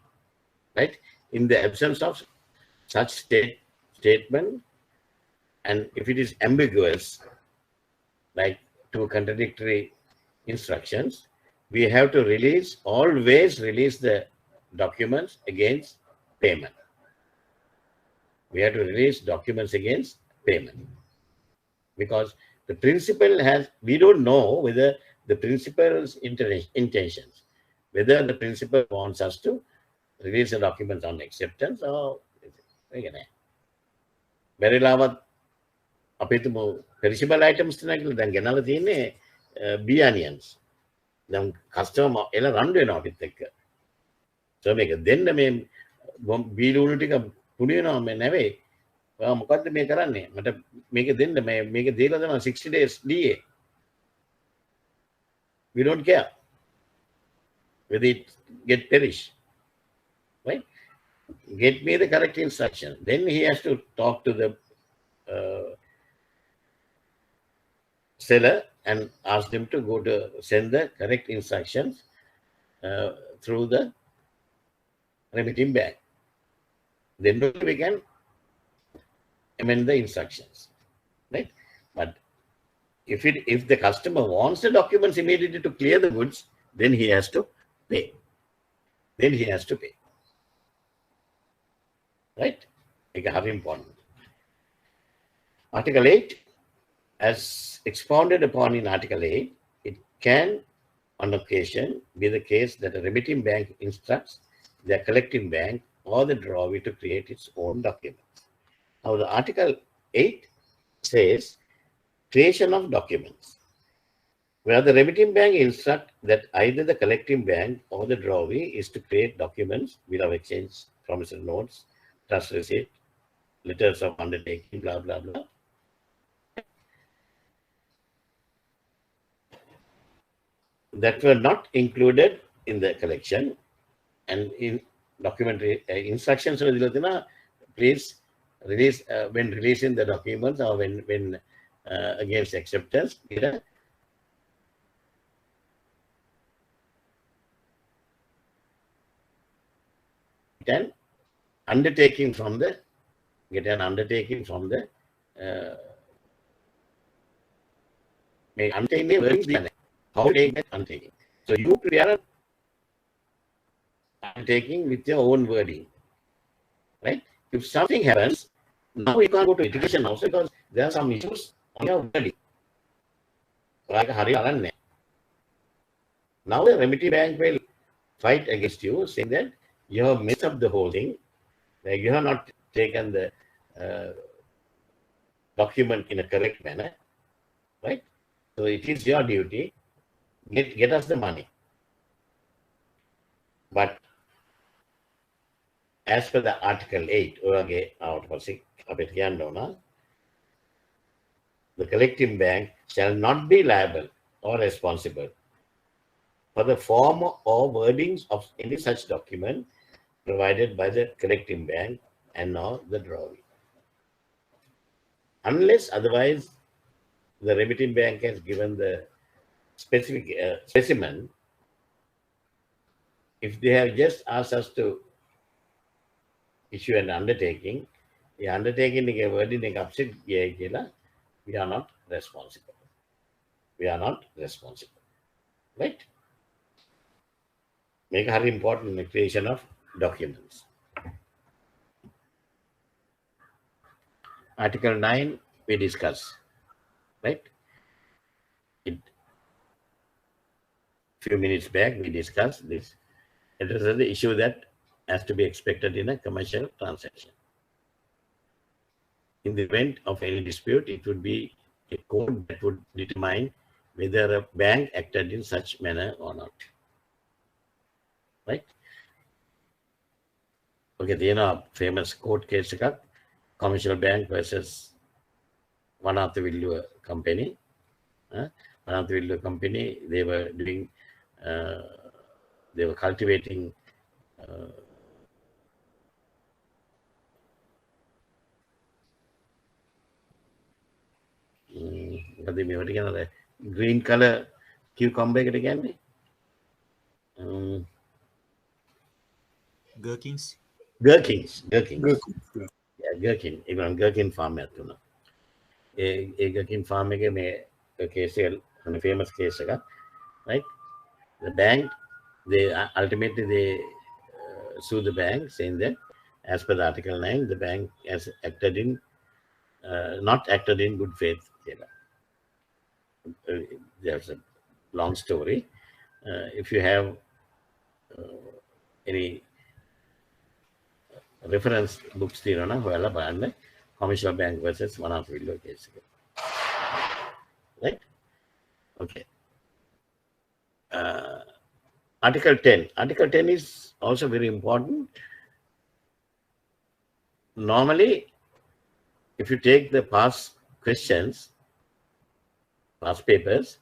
right? In the absence of such statement, and if it is ambiguous, like two contradictory instructions, we have to always release the documents against payment. We have to release documents against payment. Because the principal we don't know whether the principal's intentions, whether the principal wants us to release the documents on acceptance or very lava perishable items then ගෙනල්ලා තියෙන්නේ B onions. Then customer එලා run වෙනවා අපිත් එක්ක. So මේක දෙන්න මේ B ලුණු ටික පුණු වෙනවා මේ නැවේ. ඔයා මොකද්ද මේ කරන්නේ? මට මේක දෙන්න මේක දීලා දෙනවා 60 days DA. We don't care whether it get perished. Right? Get me the correct instruction. Then he has to talk to the seller and ask them to send the correct instructions through the remitting bank. Then we can amend the instructions, right? But if the customer wants the documents immediately to clear the goods, then he has to pay. Right? Very important. Article 8, as expounded upon in Article 8, it can, on occasion, be the case that a remitting bank instructs the collecting bank or the drawee to create its own documents. Now, the Article 8 says creation of documents, where the remitting bank instructs that either the collecting bank or the drawee is to create documents, bill of exchange, promissory notes, trust receipt, letters of undertaking, blah, blah, blah. that were not included in the collection and in documentary instructions. Please release when releasing the documents or when against acceptance. An undertaking from the how to take that undertaking. So you prepare undertaking with your own wording, right? If something happens, now you can't go to education also because there are some issues on your wording. Like now the Remedy Bank will fight against you, saying that you have messed up the whole thing. Like you have not taken the document in a correct manner, right? So it is your duty. Get us the money. But as per the Article 8, the collecting bank shall not be liable or responsible for the form or wordings of any such document provided by the collecting bank and or the drawee. Unless otherwise the remitting bank has given the specific specimen, if they have just asked us to issue an undertaking, the undertaking wording upset, we are not responsible. We are not responsible, right? Make a very important in the creation of documents. Article 9 we discuss, right? Few minutes back we discussed this. It is the issue that has to be expected in a commercial transaction. In the event of any dispute, it would be a code that would determine whether a bank acted in such manner or not. Right? Okay, the famous court case, commercial bank versus one of the Villu company. One of the Villu company, they were doing, they were cultivating green color cucumber again. Gherkins. Gherkins. Yeah. Yeah, gherkin. Even gherkin farm a gherkin farm a case, a famous case, right? The bank, they ultimately they sue the bank, saying that as per the Article 9, the bank has acted in not acted in good faith. There's a long story. If you have any reference books, commercial bank versus one of the case, right? Okay. Article 10. Article 10 is also very important. Normally, if you take the past questions, past papers,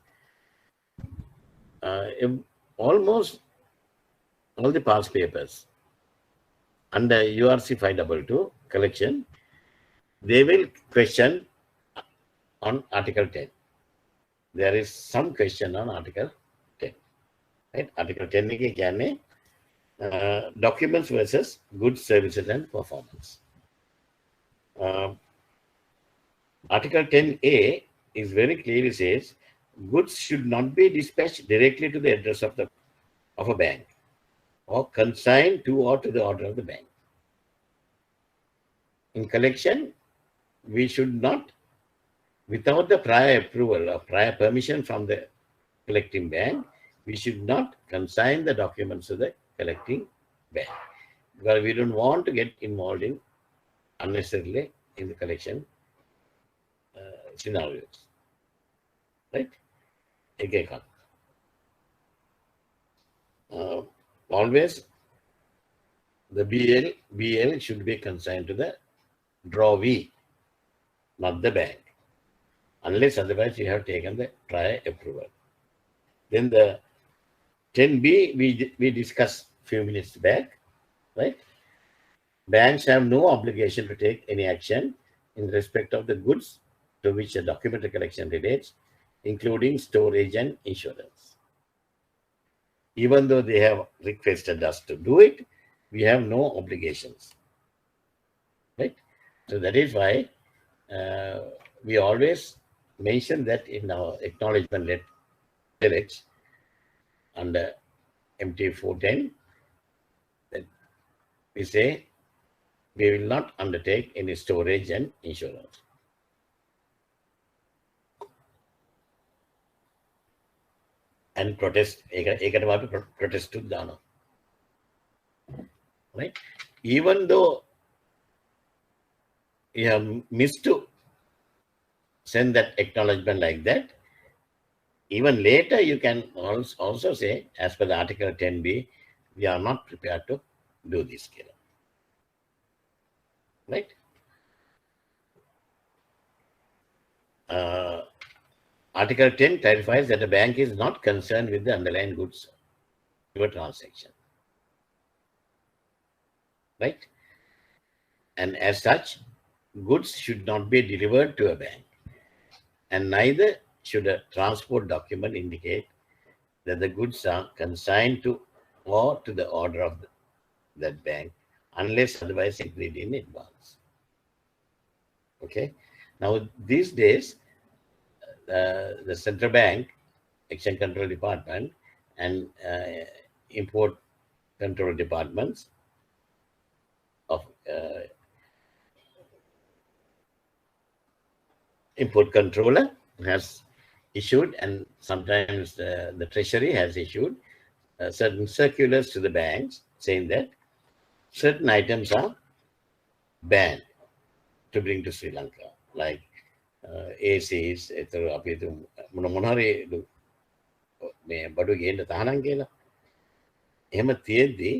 almost all the past papers under URC 522 collection, they will question on Article 10. There is some question on Article 10. Right? Article 10 documents versus goods, services, and performance. Article 10A is very clearly says goods should not be dispatched directly to the address of a bank or consigned to or to the order of the bank. In collection, we should not, without the prior approval or prior permission from the collecting bank, we should not consign the documents to the collecting bank, because we don't want to get involved in unnecessarily in the collection scenarios, right? Okay. Always the BL should be consigned to the drawee, not the bank, unless otherwise you have taken the prior approval. Then the 10B, we discussed a few minutes back, right? Banks have no obligation to take any action in respect of the goods to which a document collection relates, including storage and insurance. Even though they have requested us to do it, we have no obligations, right? So that is why we always mention that in our acknowledgement letters under MT 410, that we say we will not undertake any storage and insurance. And protest, protest to Dana. Right? Even though you have missed to send that acknowledgement like that, even later you can also say, as per the Article 10B, we are not prepared to do this. Right? Article 10 clarifies that the bank is not concerned with the underlying goods of a transaction. Right? And as such, goods should not be delivered to a bank. And neither should a transport document indicate that the goods are consigned to or to the order of that bank, unless otherwise agreed in advance. Okay. Now, these days, the Central Bank, Exchange Control Department, and Import Control Departments of Import Controller has issued, and sometimes the Treasury has issued certain circulars to the banks saying that certain items are banned to bring to Sri Lanka, like ACs, අපි මොනහරි මේ බඩු ගේන්න තහනම් කියලා. එහෙම තියෙද්දි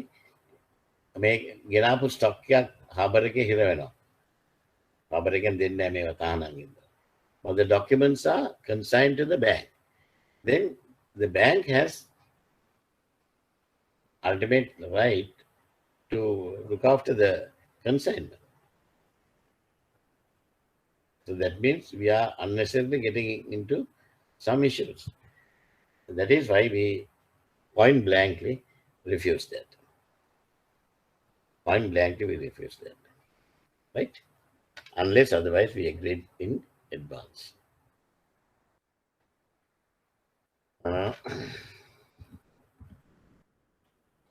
මේ ගෙනාපු ස්ටොක් එකක් හාබර් එකේ හිර වෙනවා. හාබර් එකෙන් දෙන්නේ නැහැ මේවා තහනම් ඉඳලා. But the documents are consigned to the bank. Then the bank has ultimate right to look after the consignment. So that means we are unnecessarily getting into some issues. That is why we point blankly refuse that. Point blankly we refuse that. Right? Unless otherwise we agreed in advance.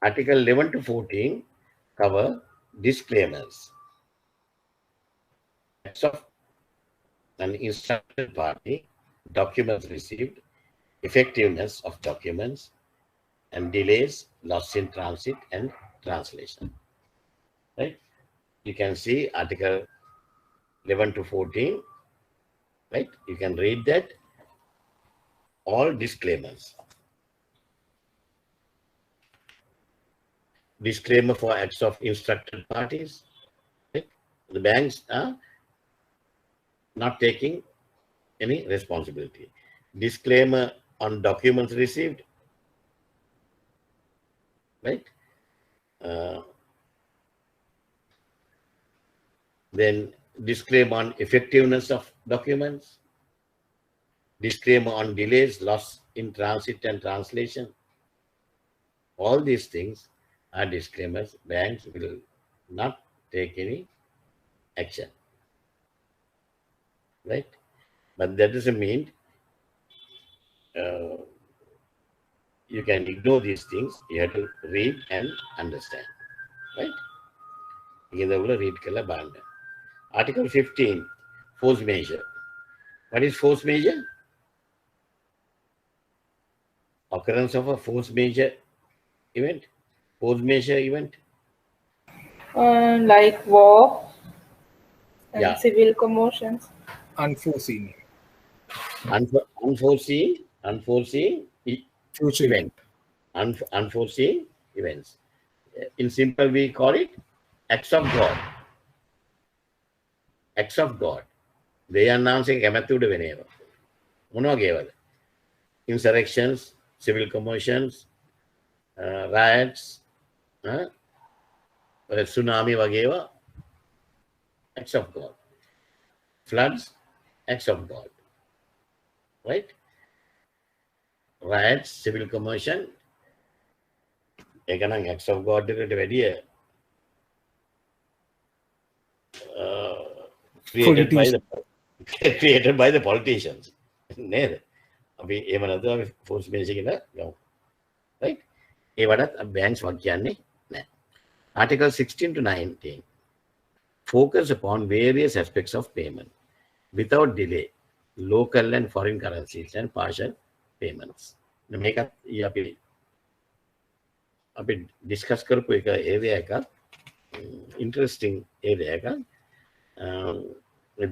Article 11 to 14 cover disclaimers. Acts of an instructed party, documents received, effectiveness of documents, and delays, loss in transit, and translation. Right? You can see Article 11 to 14. Right? You can read that. All disclaimers. Disclaimer for acts of instructed parties. Right? The banks are not taking any responsibility. Disclaimer on documents received. Right? Then disclaimer on effectiveness of documents. Disclaimer on delays, loss in transit and translation. All these things are disclaimers. Banks will not take any action. Right? But that doesn't mean you can ignore these things. You have to read and understand. Right? Read Article 15, force measure. What is force measure? Occurrence of a force measure event. Force measure event. Like war and civil commotions. Unforeseen. Unforeseen Future event. Unforeseen events. In simple, we call it acts of God. Acts of God. They are announcing කැමැත්තුඩ වෙනේවා. මොනවා ගේවද? Insurrections, civil commotions, riots, tsunami වගේවා, acts of God. Floods, acts of God. Right? Riots, civil commotion, acts of God එකට වැඩිය created by the politicians. නේද? අපි එහෙම නැතුව අපි force base එකේ ගමු. Right? ඒ වඩාත් බැංක්ස් වක් කියන්නේ නැහැ. Article 16 to 19 focus upon various aspects of payment without delay, local and foreign currencies and partial payments. මේකත් අපි ඩිස්කස් කරපු එක ඒරියා එකක්, ඉන්ටරෙස්ටිං ඒරියා එකක්.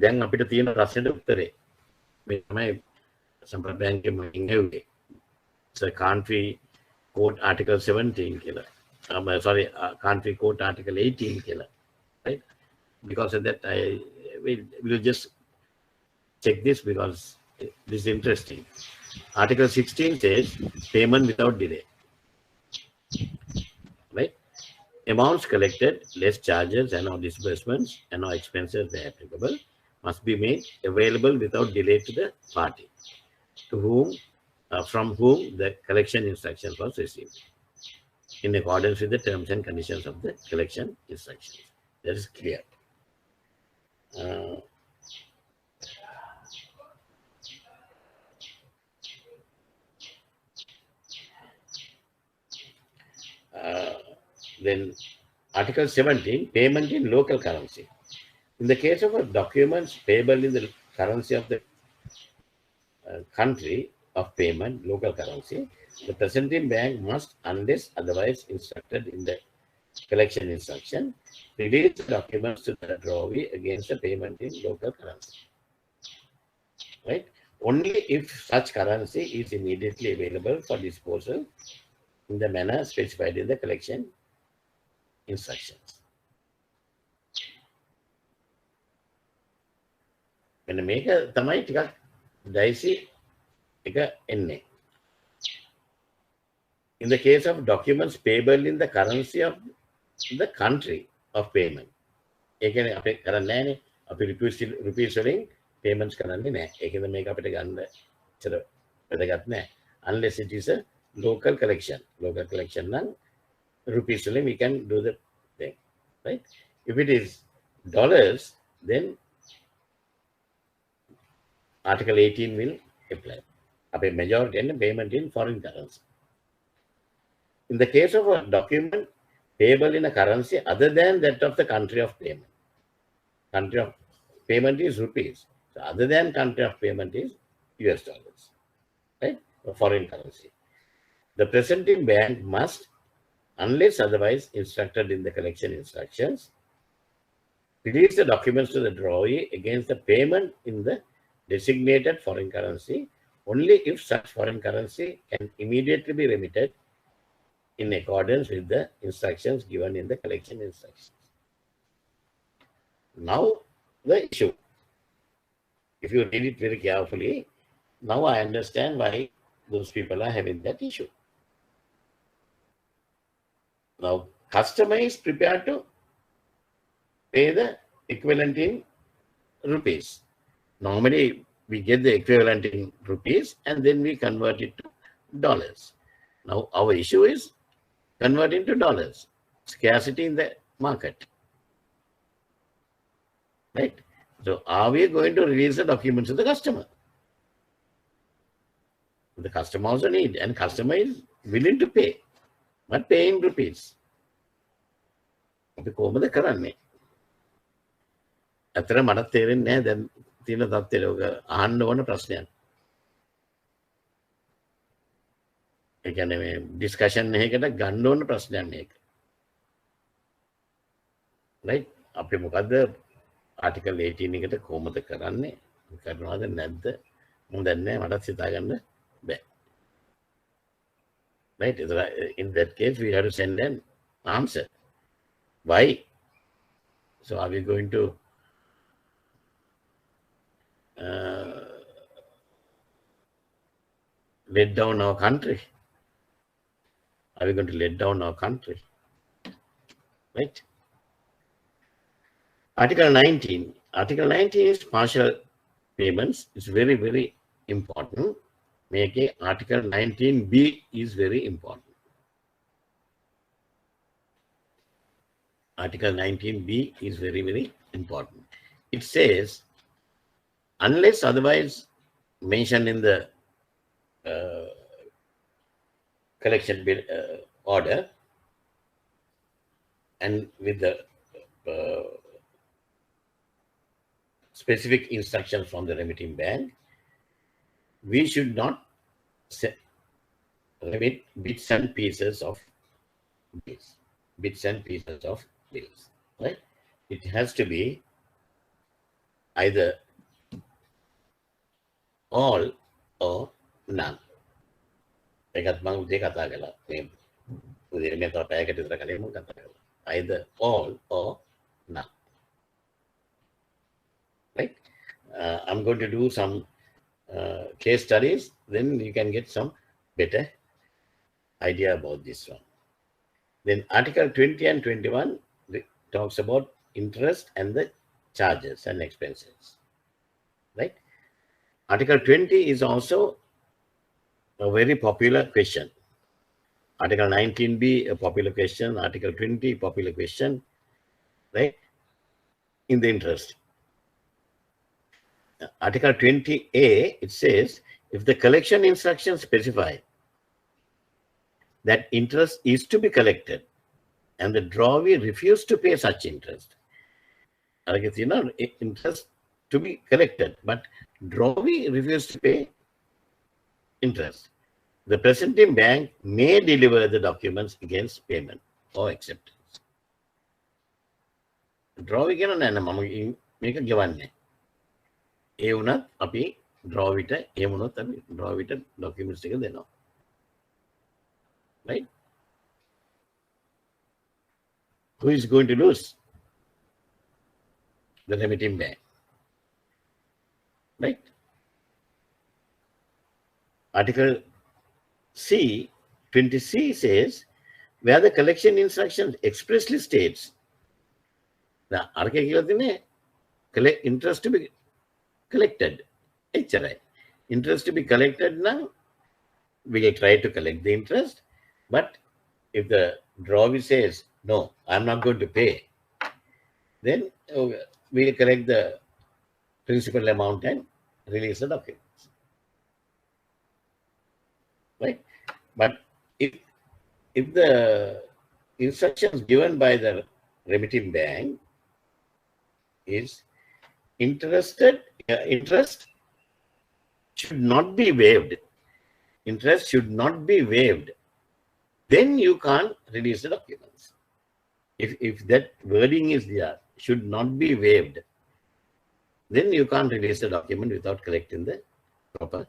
දැන් අපිට තියෙන ප්‍රශ්නෙට උත්තරේ මේ තමයි සම්ප්‍රදාය බැංකුවෙන් ඉන්නේ. So country code article 17 කියලා. Country code article 18 කියලා. Right? Because of that, I will just check this because this is interesting. Article 16 says payment without delay. Right? Amounts collected, less charges and or disbursements and or expenses where applicable must be made available without delay to the party to whom from whom the collection instruction was received in accordance with the terms and conditions of the collection instructions. That is clear. Then Article 17, payment in local currency. In the case of a documents payable in the currency of the country of payment, local currency, the presenting bank must, unless otherwise instructed in the collection instruction, release the documents to the drawee against the payment in local currency. Right? Only if such currency is immediately available for disposal in the manner specified in the collection instructions. මෙන්න මේක තමයි ටිකක් dicey එක එන්නේ. In the case of documents payable in the currency of the country of payment. ඒ කියන්නේ අපි කරන්නේ නැහැනේ. අපි rupees වලින් payments කරන්නේ නැහැ. ඒකෙන්ද මේක අපිට ගන්න ඉතර වැදගත් නැහැ. Unless it is a local collection. Local collection නම් rupees වලින් we can do the thing. Right? If it is dollars, then Article 18 will apply. A majority and payment in foreign currency. In the case of a document payable in a currency other than that of the country of payment, country of payment is rupees. So other than country of payment is US dollars, right? A foreign currency. The presenting bank must, unless otherwise instructed in the collection instructions, release the documents to the drawee against the payment in the designated foreign currency only if such foreign currency can immediately be remitted in accordance with the instructions given in the collection instructions. Now the issue, if you read it very carefully, now I understand why those people are having that issue. Now customer is prepared to pay the equivalent in rupees. Normally, we get the equivalent in rupees and then we convert it to dollars. Now, our issue is converting to dollars. Scarcity in the market. Right? So, are we going to release the documents to the customer? The customer also needs, and customer is willing to pay, but pay in rupees. අපි කොහොමද කරන්නේ? අතර මට තේරෙන්නේ නැහැ දැන් තියෙන තත්ත්වයට ඔක අහන්න ඕන ප්‍රශ්නයක්. ඒ කියන්නේ මේ ඩිස්කෂන් එකකට ගන්න ඕන ප්‍රශ්නයක් මේක. right? අපි මොකද්ද ආටිකල් 18 එකට කොහොමද කරන්නේ? කරනවද නැද්ද? මම දන්නේ නැහැ මටත් හිතා ගන්න බෑ. Right? In that case, we have to send an answer. Why? So are we going to let down our country? Are we going to let down our country? Right? Article 19. Article 19 is partial payments. It's very, very important. Make a Article 19B is very important. Article 19B is very, very important. It says, unless otherwise mentioned in the collection bill order and with the specific instructions from the remitting bank, we should not remit bits and pieces of bills. Bits and pieces of bills, right? It has to be either all or none. Either all or none. Right? I'm going to do some case studies, then you can get some better idea about this one. Then Article 20 and 21 talks about interest and the charges and expenses. Right? Article 20 is also a very popular question. Article 19B, a popular question. Article 20, popular question. Right? In the interest. Article 20A, it says, if the collection instructions specify that interest is to be collected and the drawee refused to pay such interest, interest to be collected, but drawee refused to pay interest, the presenting bank may deliver the documents against payment or acceptance. Drawee can make a given. ඒ වුණත් අපි drawee ඒ වුණොත් අපි drawee documents ටික දෙනවා. Right? Who is going to lose? The remitting bank. Right? Article C, 20C says, where the collection instructions expressly states, the interest to be collected. Interest to be collected now, we will try to collect the interest, but if the drawee says, no, I'm not going to pay, then we will collect the principal amount and release the documents. Right? But if the instructions given by the remitting bank is interest should not be waived. Interest should not be waived. Then you can't release the documents. If that wording is there, should not be waived, then you can't release the document without collecting the proper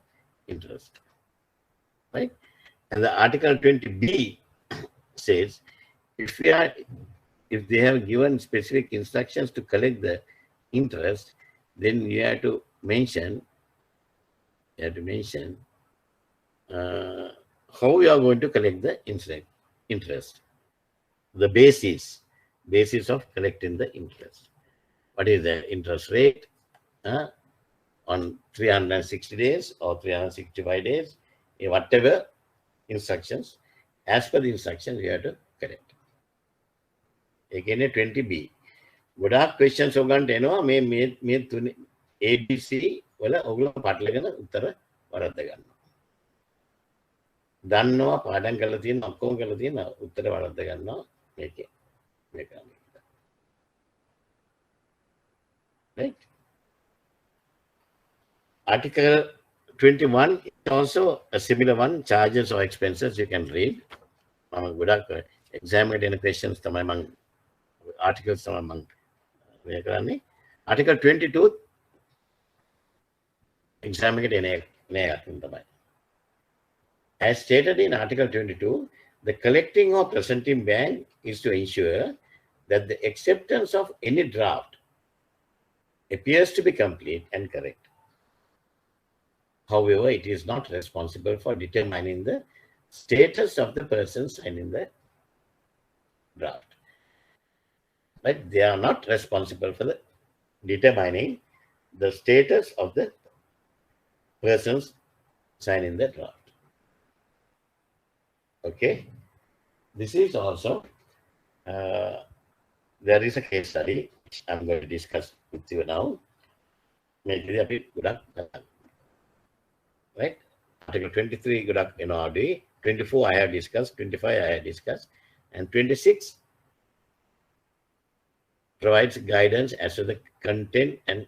interest. Right? And the Article 20B says, if they have given specific instructions to collect the interest, then you have to mention how you are going to collect the interest, the basis of collecting the interest. What is the interest rate on 360 days or 365 days, whatever instructions, as per the instructions you have to correct. Again, a 20B. ගොඩාක් questions ඔයගන්ට එනවා මේ තුන ABC වල ඔයගොල්ලෝ පාඩලගෙන උත්තර වරද්ද ගන්නවා. දන්නවා පාඩම් කරලා තියෙන ඔක්කොම කරලා තියෙන උත්තර වරද්ද ගන්නවා මේක. Right? Article 21 is also a similar one, charges or expenses you can read. ගොඩාක් exam එකට එන questions තමයි මම articles තමයි මම Article 22 exam as stated in Article 22, the collecting or presenting bank is to ensure that the acceptance of any draft appears to be complete and correct. However, it is not responsible for determining the status of the person signing the draft. Right? They are not responsible for the determining the status of the persons signing the draft. Okay. This is also, there is a case study which I'm going to discuss with you now. Maybe a bit good up. Right? Article 23, good up in RD. 24 I have discussed, 25 I have discussed, and 26 provides guidance as to the content and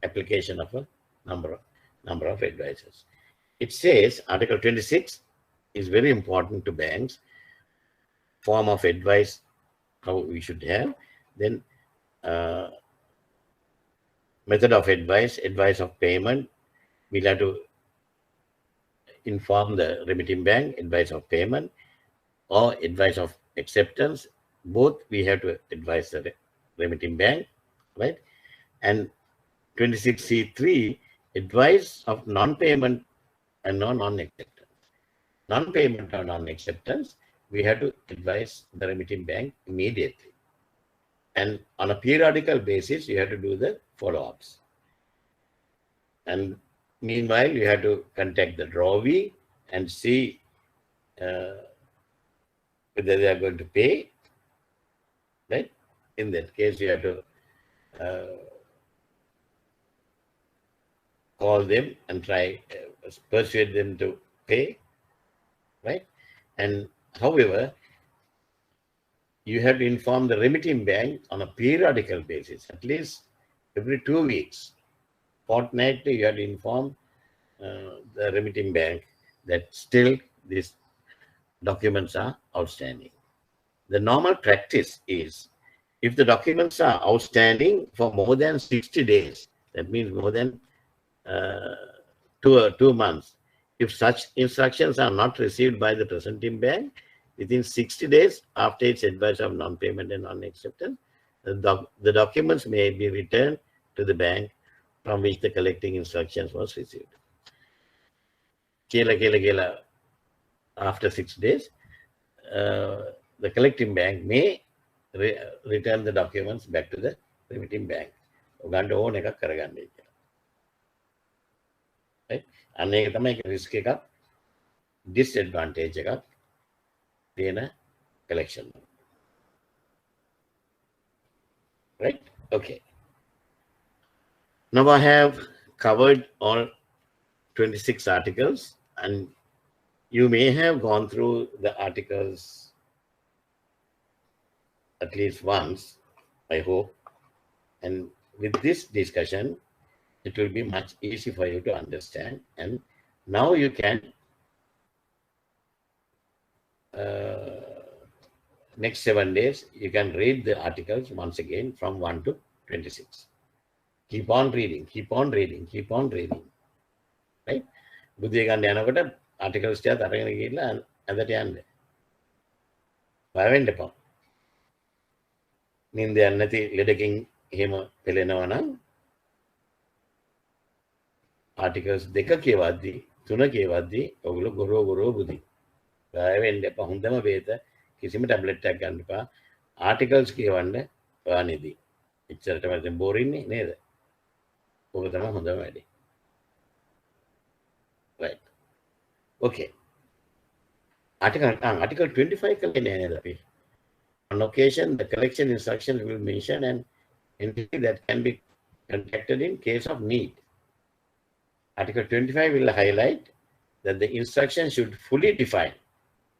application of a number of advisors. It says Article 26 is very important to banks, form of advice, how we should have, then method of advice, advice of payment, we'll have to inform the remitting bank, advice of payment, or advice of acceptance. Both we have to advise the remitting bank, right? And 26C3, advice of non-payment and non-acceptance. Non-payment or non-acceptance, we have to advise the remitting bank immediately. And on a periodical basis, you have to do the follow-ups. And meanwhile, you have to contact the drawee and see whether they are going to pay, right? In that case, you have to call them and try persuade them to pay, right? And however, you have to inform the remitting bank on a periodical basis, at least every 2 weeks. Fortnightly, you have to inform the remitting bank that still these documents are outstanding. The normal practice is, if the documents are outstanding for more than 60 days, that means more than 2 months, if such instructions are not received by the presenting bank within 60 days after its advice of non-payment and non-acceptance, the documents may be returned to the bank from which the collecting instructions was received. After 6 days, the collecting bank may return the documents back to the remitting bank. Right? අනේක තමයි risk එකක් disadvantage එකක් තියෙන collection. Right? Okay. Now I have covered all 26 articles, and you may have gone through the articles at least once, I hope. And with this discussion, it will be much easier for you to understand. And now you can, next 7 days, you can read the articles once again from 1 to 26. Keep on reading, keep on reading, keep on reading. Right? බුද්ධිය ගන්න යනකොට articles ටිකත් අරගෙන ගිහලා අදට යන්න. බය වෙන්න එපා. නින්දයක් නැති ලෙඩකින් එහෙම පෙළෙනවා නම් articles 2 කියවද්දි 3 කියවද්දි ඔයගොල්ලෝ ගොරෝ බුදි. බය වෙන්න එපා. හොඳම වේද කිසිම ටැබ්ලට් එකක් ගන්න එපා. articles කියවන්න ඔයානේදී. එච්චරටම දැන් බෝරින් නේද? ඔක තමයි හොඳම වැඩේ. Right. Okay. Article 25 කලේ නේද අපි? On occasion, the collection instructions will mention an entity that can be contacted in case of need. Article 25 will highlight that the instruction should fully define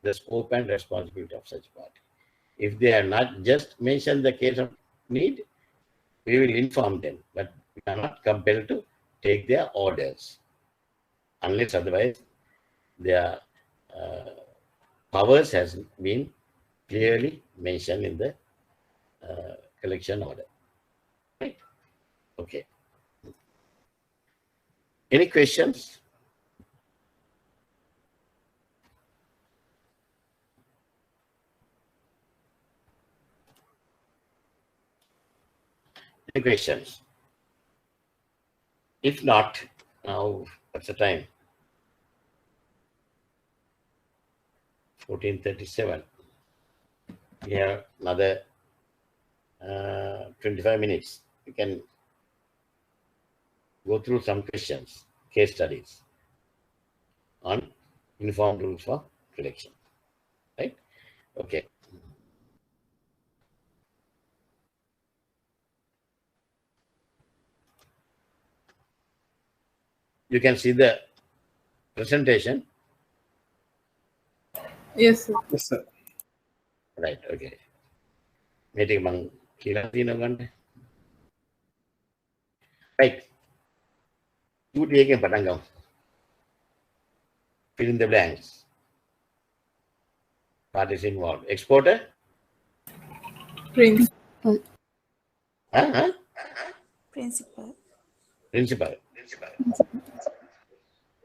the scope and responsibility of such party. If they are not just mentioned the case of need, we will inform them, but we are not compelled to take their orders, unless otherwise their powers has been clearly mentioned in the collection order. Right? Okay. Any questions? Any questions? If not, now what's the time? 14:37. We have another 25 minutes. We can go through some questions, case studies on uniform rules for collection. Right? Okay. You can see the presentation. Yes, sir. Yes, sir. Right, okay. Meeting among Kila. Right. 2D again, Patangam. Fill in the blanks. Parties involved. Exporter? Principal. Huh? Principal. Principal.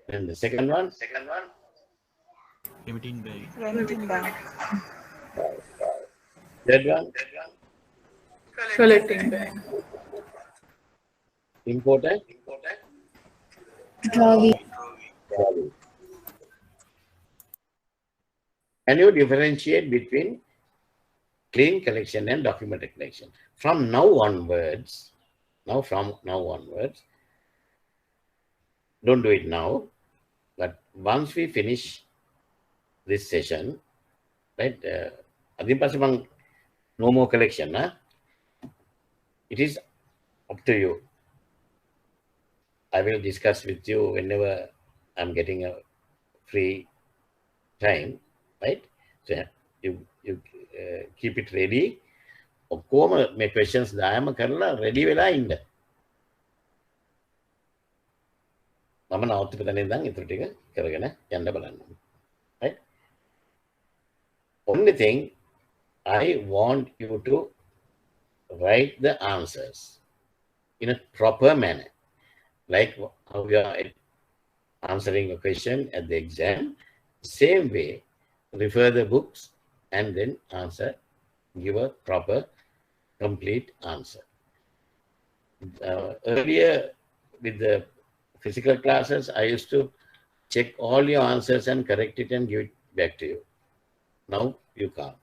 And the second one? Remitting bank. Remitting bank. Third one? Collecting bank. Importer? Drawee. Can you differentiate between clean collection and documented collection? From now onwards, don't do it now, but once we finish this session, right, no more collection, it is up to you. I will discuss with you whenever I'm getting a free time, right? So you keep it ready. ඔක්කොම මේ questions දායම කරලා ready වෙලා ඉන්න. මම නවත්තු පදනේ ඉඳන් ඊටු ටික කරගෙන යන්න බලන්න. Right? Only thing I want you to write the answers in a proper manner, like how you are answering a question at the exam. Same way, refer the books and then answer, give a proper, complete answer. Earlier, with the physical classes, I used to check all your answers and correct it and give it back to you. Now you can't.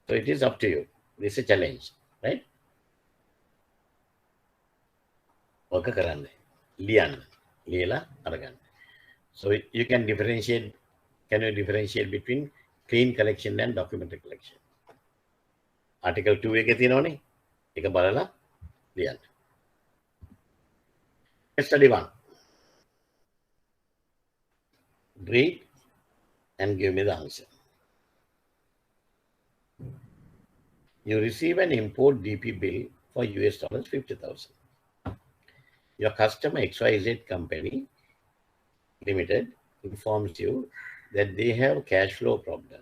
So it is up to you. This is a challenge, right? Okay, කරන්න. ලියන්න. ලියලා අරගන්න. So you can differentiate. Can you differentiate between clean collection and documented collection? Article 2 එකේ තියෙනවනේ. ඒක බලලා ලියන්න. Study 1. Read and give me the answer. You receive an import DP bill for US dollars 50,000. Your customer XYZ company limited informs you that they have cash flow problem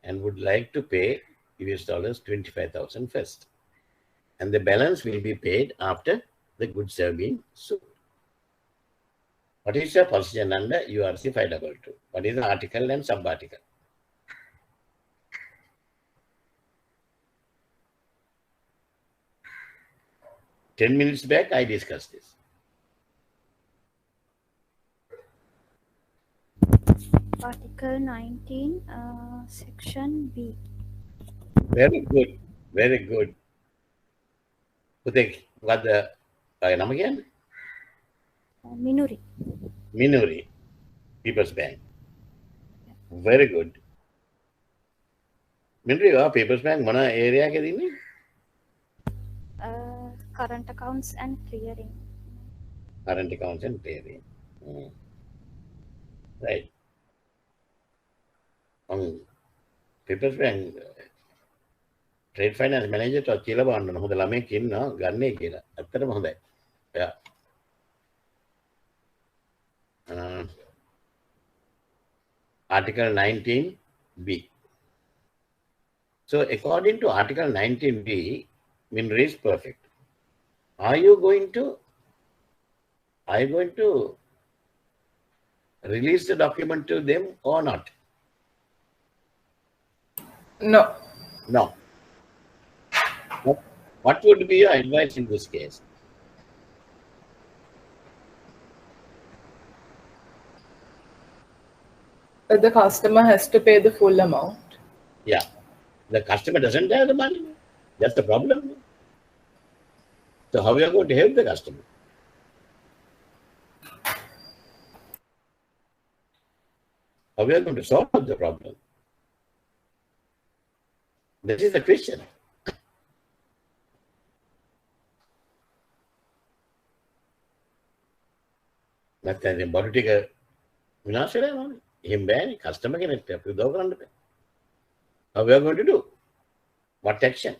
and would like to pay US dollars 25,000 first. And the balance will be paid after the goods have been sold. What is your position under URC 522? What is the article and sub-article? Ten minutes back, I discussed this. Article 19, Section B. Very good. Very good. What the name again? Minuri. Minuri. People's Bank. Very good. Minuri, People's Bank, mana area ke dini? Current accounts and clearing. Current accounts and clearing. Right. People's Bank trade finance manager to කියලා බලන්න හොඳ ළමෙක් ඉන්නවා ගන්නේ කියලා. ඇත්තටම හොඳයි. Yeah. Article 19B. So according to Article 19B, Minuri is perfect. Are you going to release the document to them or not? No. No. What would be your advice in this case? the customer has to pay the full amount. Yeah. The customer doesn't have the money. That's the problem. So how are you going to help the customer? How are we going to solve the problem? This is the question. නැත්නම් බඩු ටික විනාශ වෙනවා නේ. එහෙම බෑනේ. Customer කෙනෙක්ට අපි උදව් කරන්න බෑ. How we are going to do? What action?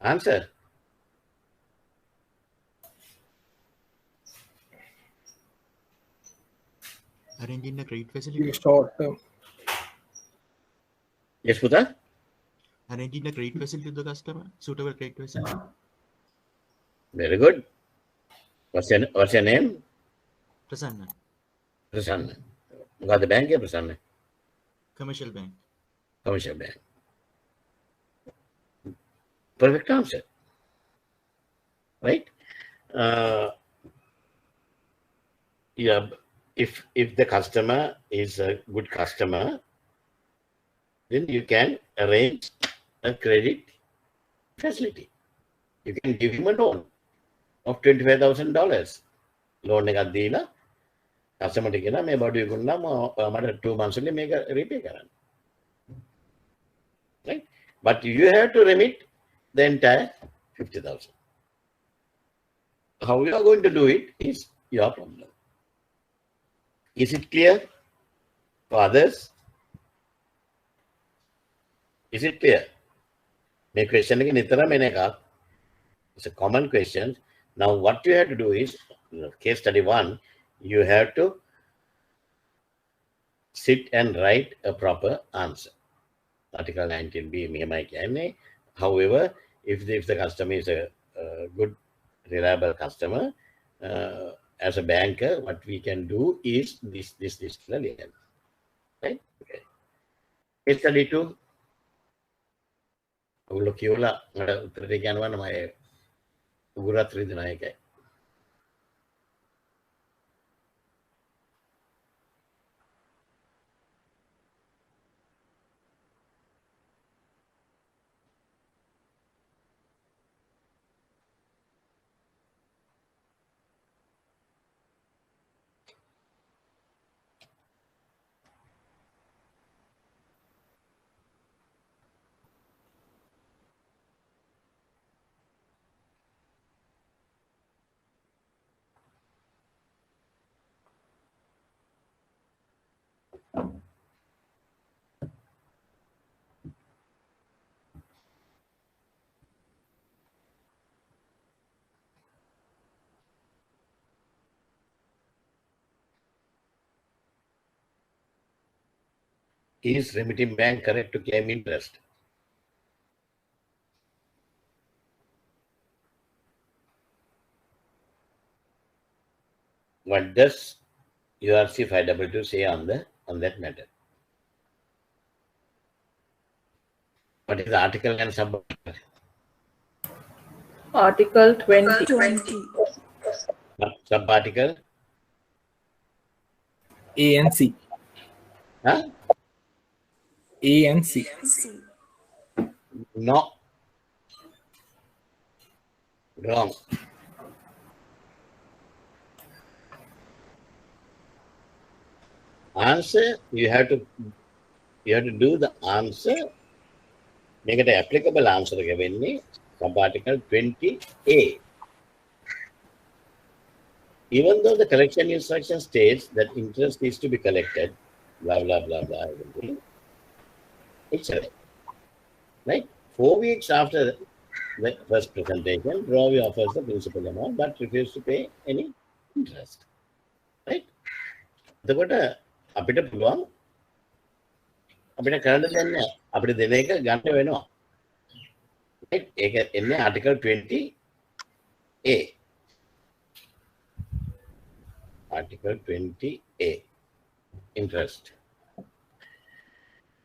Answer. Arranging a credit facility. Short term. Yes, Puta? Arranging a credit facility to the customer. Suitable credit facility. Very good. What's your name? Prasanna. Prasanna. Got the bank here, Prasanna? Commercial bank. Commercial bank. Perfect answer. Right? Yeah. If the customer is a good customer, then you can arrange a credit facility. You can give him a loan of $25,000. Loan එකක් දීලා customer ට කියනවා මේ බඩු විකුණලා මට 2 months වලින් මේක repay කරන්න. Right? But you have to remit the entire 50,000. How you are going to do it is your problem. Is it clear for others? Is it clear? My question again, it's a common question. Now, what you have to do is, case study 1, you have to sit and write a proper answer. Article 19b, however, if the customer is a good, reliable customer, as a banker, what we can do is this. Right? Okay. Case study 2. ඔගොල්ලෝ කියවලා මට උත්තරේ කියනවා නම් මම උගුරත් රිදෙනවා ඒකයි. Is remitting bank correct to claim interest? What does URC 522 say on that matter? What is the article and sub-article? Article 20. 20. Sub-article? A and C. Huh? A and C. C. No. Wrong. Answer, you have to do the answer. Make it an applicable answer. Sub-article 20A. Even though the collection instruction states that interest is to be collected, blah, blah, blah, blah, it's right. 4 weeks after the first presentation, drawee offers the principal amount but refuses to pay any interest. Right? එතකොට අපිට පුළුවන් අපිට කරන්න දෙන්නේ අපිට දෙන එක ගන්න වෙනවා. Right? ඒක එන්නේ article 20A. Article 20A. Interest.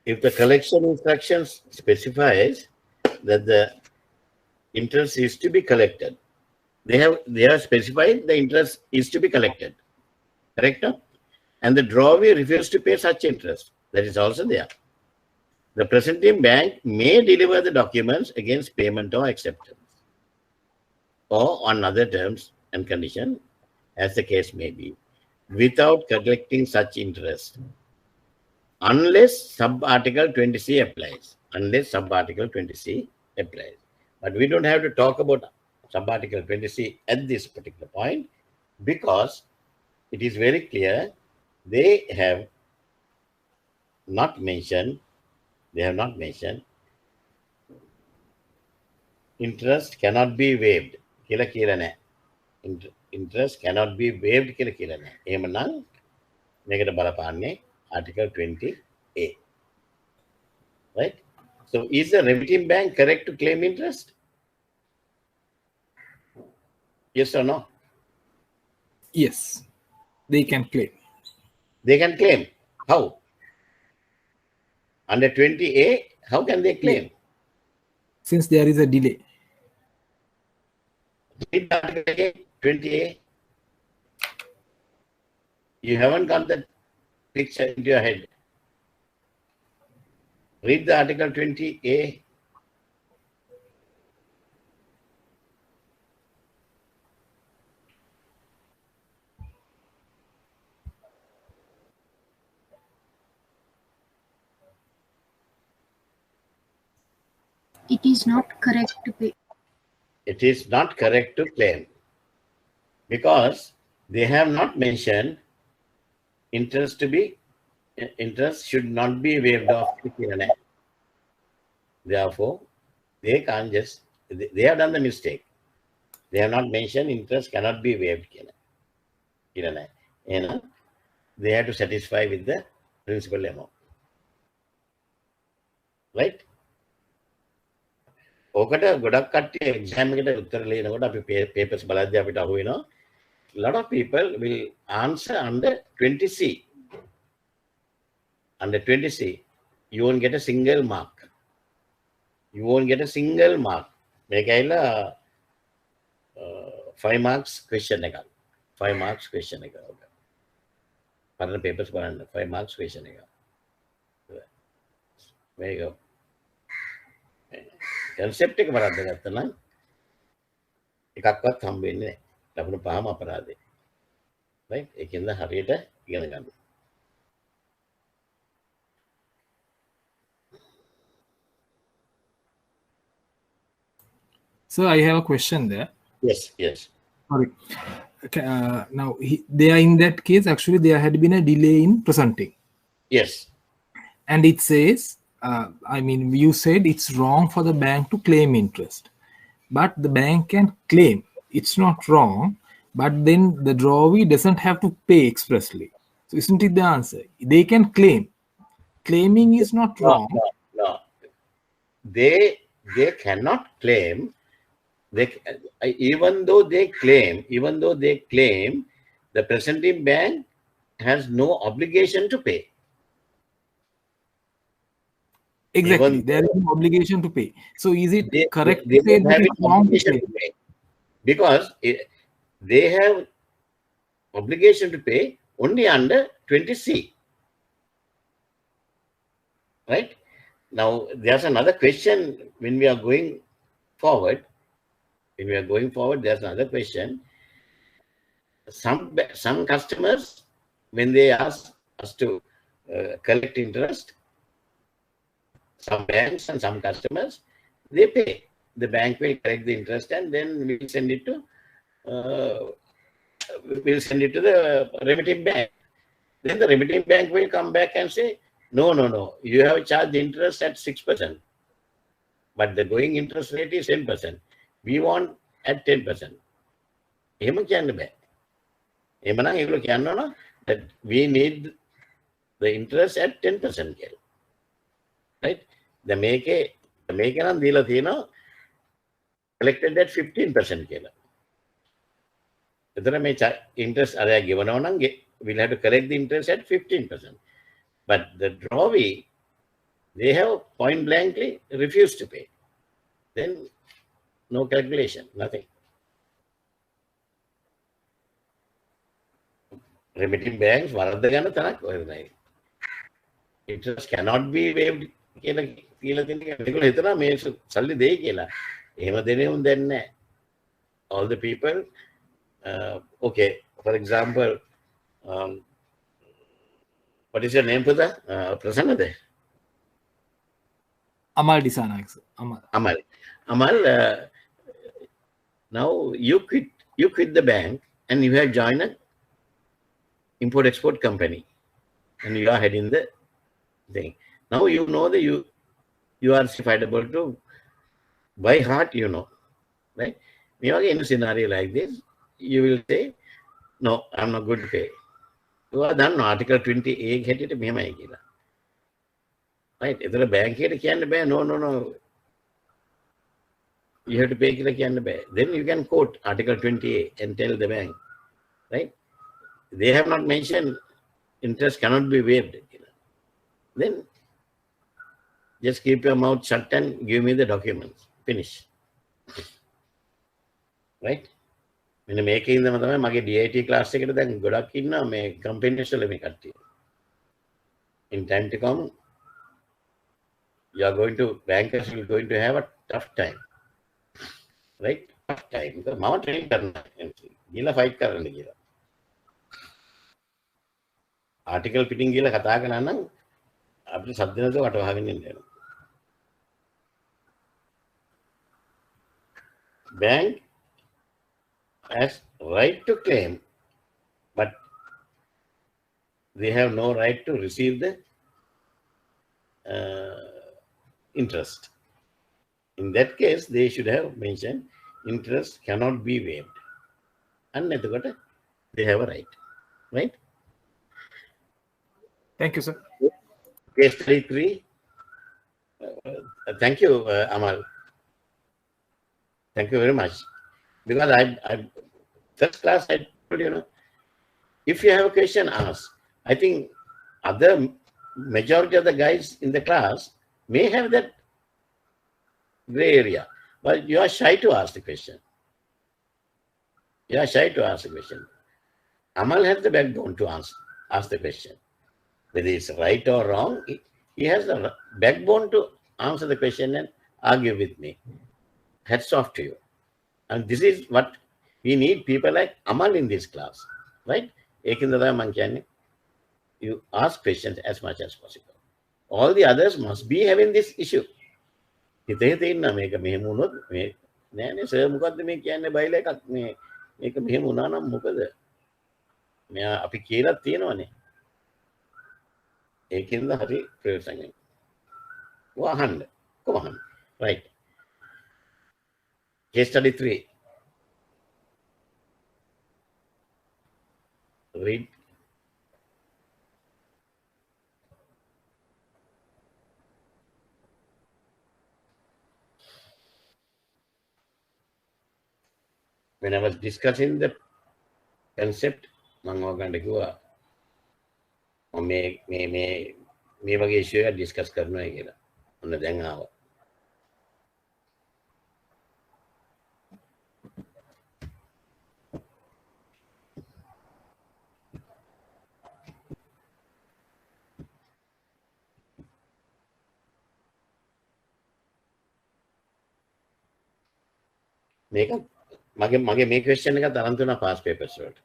If the collection instructions specifies that the interest is to be collected, They have specified the interest is to be collected. Correct? No? And the drawee refused to pay such interest. That is also there. The presenting bank may deliver the documents against payment or acceptance, or on other terms and conditions, as the case may be, without collecting such interest, unless sub-article 20C applies. Unless sub-article 20C applies. But we don't have to talk about sub-article 20C at this particular point, because it is very clear they have not mentioned interest cannot be waived. Interest cannot be waived. Article 20A. Right? So is the remitting bank correct to claim interest? Yes or no? Yes, they can claim. They can claim. How? Under 20A, how can they claim? Since there is a delay. Read the article again, 20A. You haven't got that picture into your head. Read the article 20A. It is not correct to pay. It is not correct to claim, because they have not mentioned interest should not be waived off. Therefore, they can't just, they have done the mistake. They have not mentioned interest cannot be waived. They have to satisfy with the principal amount. Right? ඕකට ගොඩක් කට්ටිය exam එකට උත්තර ලියනකොට අපි papers බලද්දී අපිට අහු වෙනවා, lot of people will answer under 20C. Under 20C, you won't get a single mark. You won't get a single mark. මේක ඇවිල්ලා 5 marks question එකක්. 5 marks question එකක්. පරණ papers බලන්න 5 marks question එකක්. There you go. Concept එක වරද්ද ගත්තා නම් එකක්වත් හම්බ වෙන්නේ නැහැ. ලබන පහම අපරාධේ. right? ඒකෙන්ද හරියට ඉගෙන ගන්න. So I have a question there. Yes. Sorry. Now, there in that case, actually, there had been a delay in presenting. Yes. And it says, I mean, you said it's wrong for the bank to claim interest. But the bank can claim. It's not wrong. But then the drawee doesn't have to pay expressly. So isn't it the answer? They can claim. Claiming is not wrong. No. They cannot claim. Even though they claim, the presenting bank has no obligation to pay. Exactly. There is an obligation to pay. So is it correct to say that it's wrong to pay? Because they have obligation to pay only under 20C. Right? Now, there's another question when we are going forward. There's another question. Some customers, when they ask us to collect interest, some banks and some customers, they pay. The bank will collect the interest and then we'll send it to the remitting bank. Then the remitting bank will come back and say, no, you have charged interest at 6%, but the going interest rate is 10%. We want at 10%. That we need the interest at 10%. Right? The make collected at 15%. Interest are given on, we'll have to collect the interest at 15%. But the drawee, they have point blankly refused to pay. Then no calculation, nothing. remitting banks වරද්ද ගන්න තරක් වෙනයි. Interest cannot be waived කියලා කියලා තියෙන එක. ඒගොල්ලෝ හිතනවා මේ සල්ලි දෙයි කියලා. එහෙම දෙන්නේ උන් දෙන්නේ නැහැ. All the people, okay, for example, what is your name, Puda? Prasanna there? Amal Disanax. Amal. Amal, now you quit the bank and you have joined an import-export company and you are heading the thing. Now you know that you are certifiable to, by heart, you know, right? In a scenario like this, you will say, no, I'm not going to pay. You are done Article 20A, get it, right? If the bank can't pay, no. You have to pay, then you can quote Article 20A and tell the bank, right? They have not mentioned interest cannot be waived. Then just keep your mouth shut and give me the documents. Finish. Right? When I'm making them, my D03 class, then good luck in my company. In time to come, you are going to, bankers are going to have a tough time. Right? Tough time. Because mama training karna. Gila fight karna gila. Article fitting gila kata karna nang. Abhi sabdina to kato having in there. Bank has right to claim, but they have no right to receive the interest. In that case, they should have mentioned interest cannot be waived. And they have a right. Right? Thank you, sir. Case study 3. Thank you, Amal. Thank you very much. Because I first class, I told you, if you have a question, ask. I think other majority of the guys in the class may have that gray area, but you are shy to ask the question. You are shy to ask the question. Amal has the backbone to ask the question. Whether it's right or wrong, he has the backbone to answer the question and argue with me. Hats off to you. And this is what we need, people like Amal in this class, right? You ask questions as much as possible. All the others must be having this issue. Right. Case study 3. Read. When I was discussing the concept, මේ වගේ issue එක discuss කරනවා කියලා. ඔන්න දැන් ආවා. මේක මගේ මේ question එක තරම් තුන past papers වලට.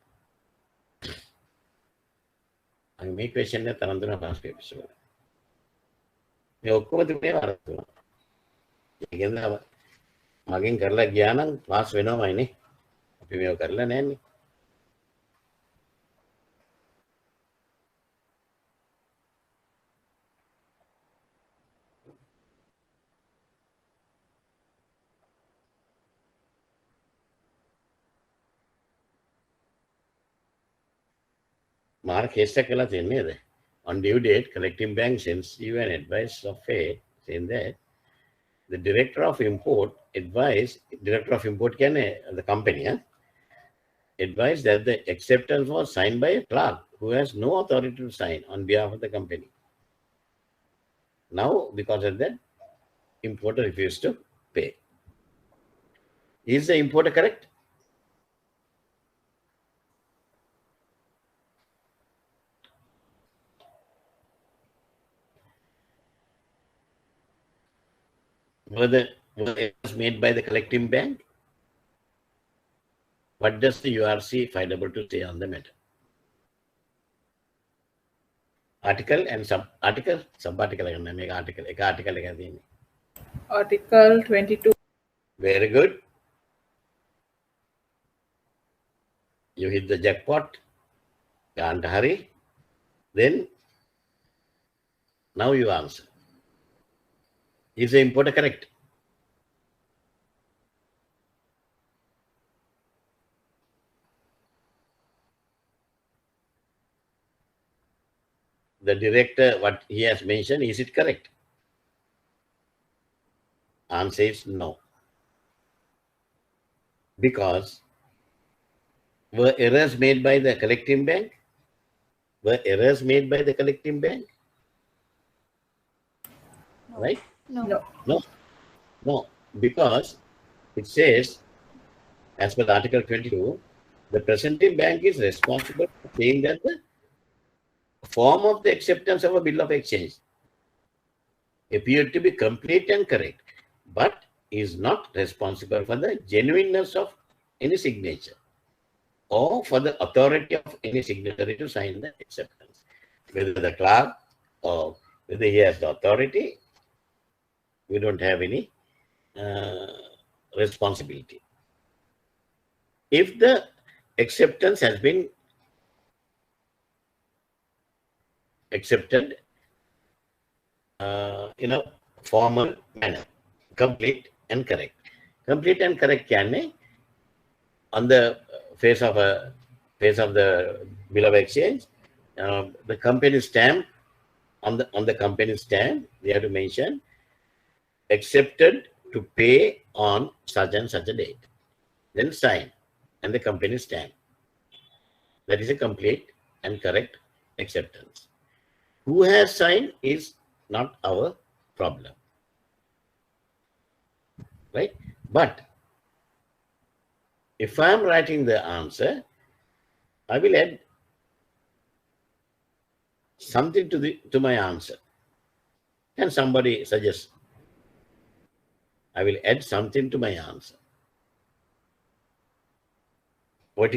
මේ question එක තරම් තුන past papers වලට. මේ ඔක්කොම තුනේ වරද්දුනා. ඒකෙන්ද මගෙන් කරලා ගියා නම් පාස් වෙනවමයිනේ. අපි මේක කරලා නැන්නේ. මාර කේස් එක කළා තියෙන්නේ නේද? On due date, collecting bank sends you an advice of fate saying that the director of import can the company advised that the acceptance was signed by a clerk who has no authority to sign on behalf of the company. Now, because of that, importer refused to pay. Is the importer correct? were errors made by the collecting bank? What does the URC find able to say on the matter? Article and sub-article, sub-article, article. Article 22. Very good. You hit the jackpot. Can't hurry. Then, now you answer. Is the importer correct? The director, what he has mentioned, is it correct? Answer is no. Because were errors made by the collecting bank? Were errors made by the collecting bank? Right? No. No. Because it says, as per Article 22, the presenting bank is responsible for saying that the form of the acceptance of a bill of exchange appeared to be complete and correct, but is not responsible for the genuineness of any signature or for the authority of any signatory to sign the acceptance. Whether the clerk or whether he has the authority, we don't have any responsibility. If the acceptance has been accepted in a formal manner, complete and correct. Complete and correct can on the face of the bill of exchange, the company stamp on the company stamp, they have to mention accepted to pay on such and such a date. Then sign and the company stamp. That is a complete and correct acceptance. Who has signed is not our problem. Right? But if I am writing the answer, I will add something to my answer. Can somebody suggest? I will add something to my answer. But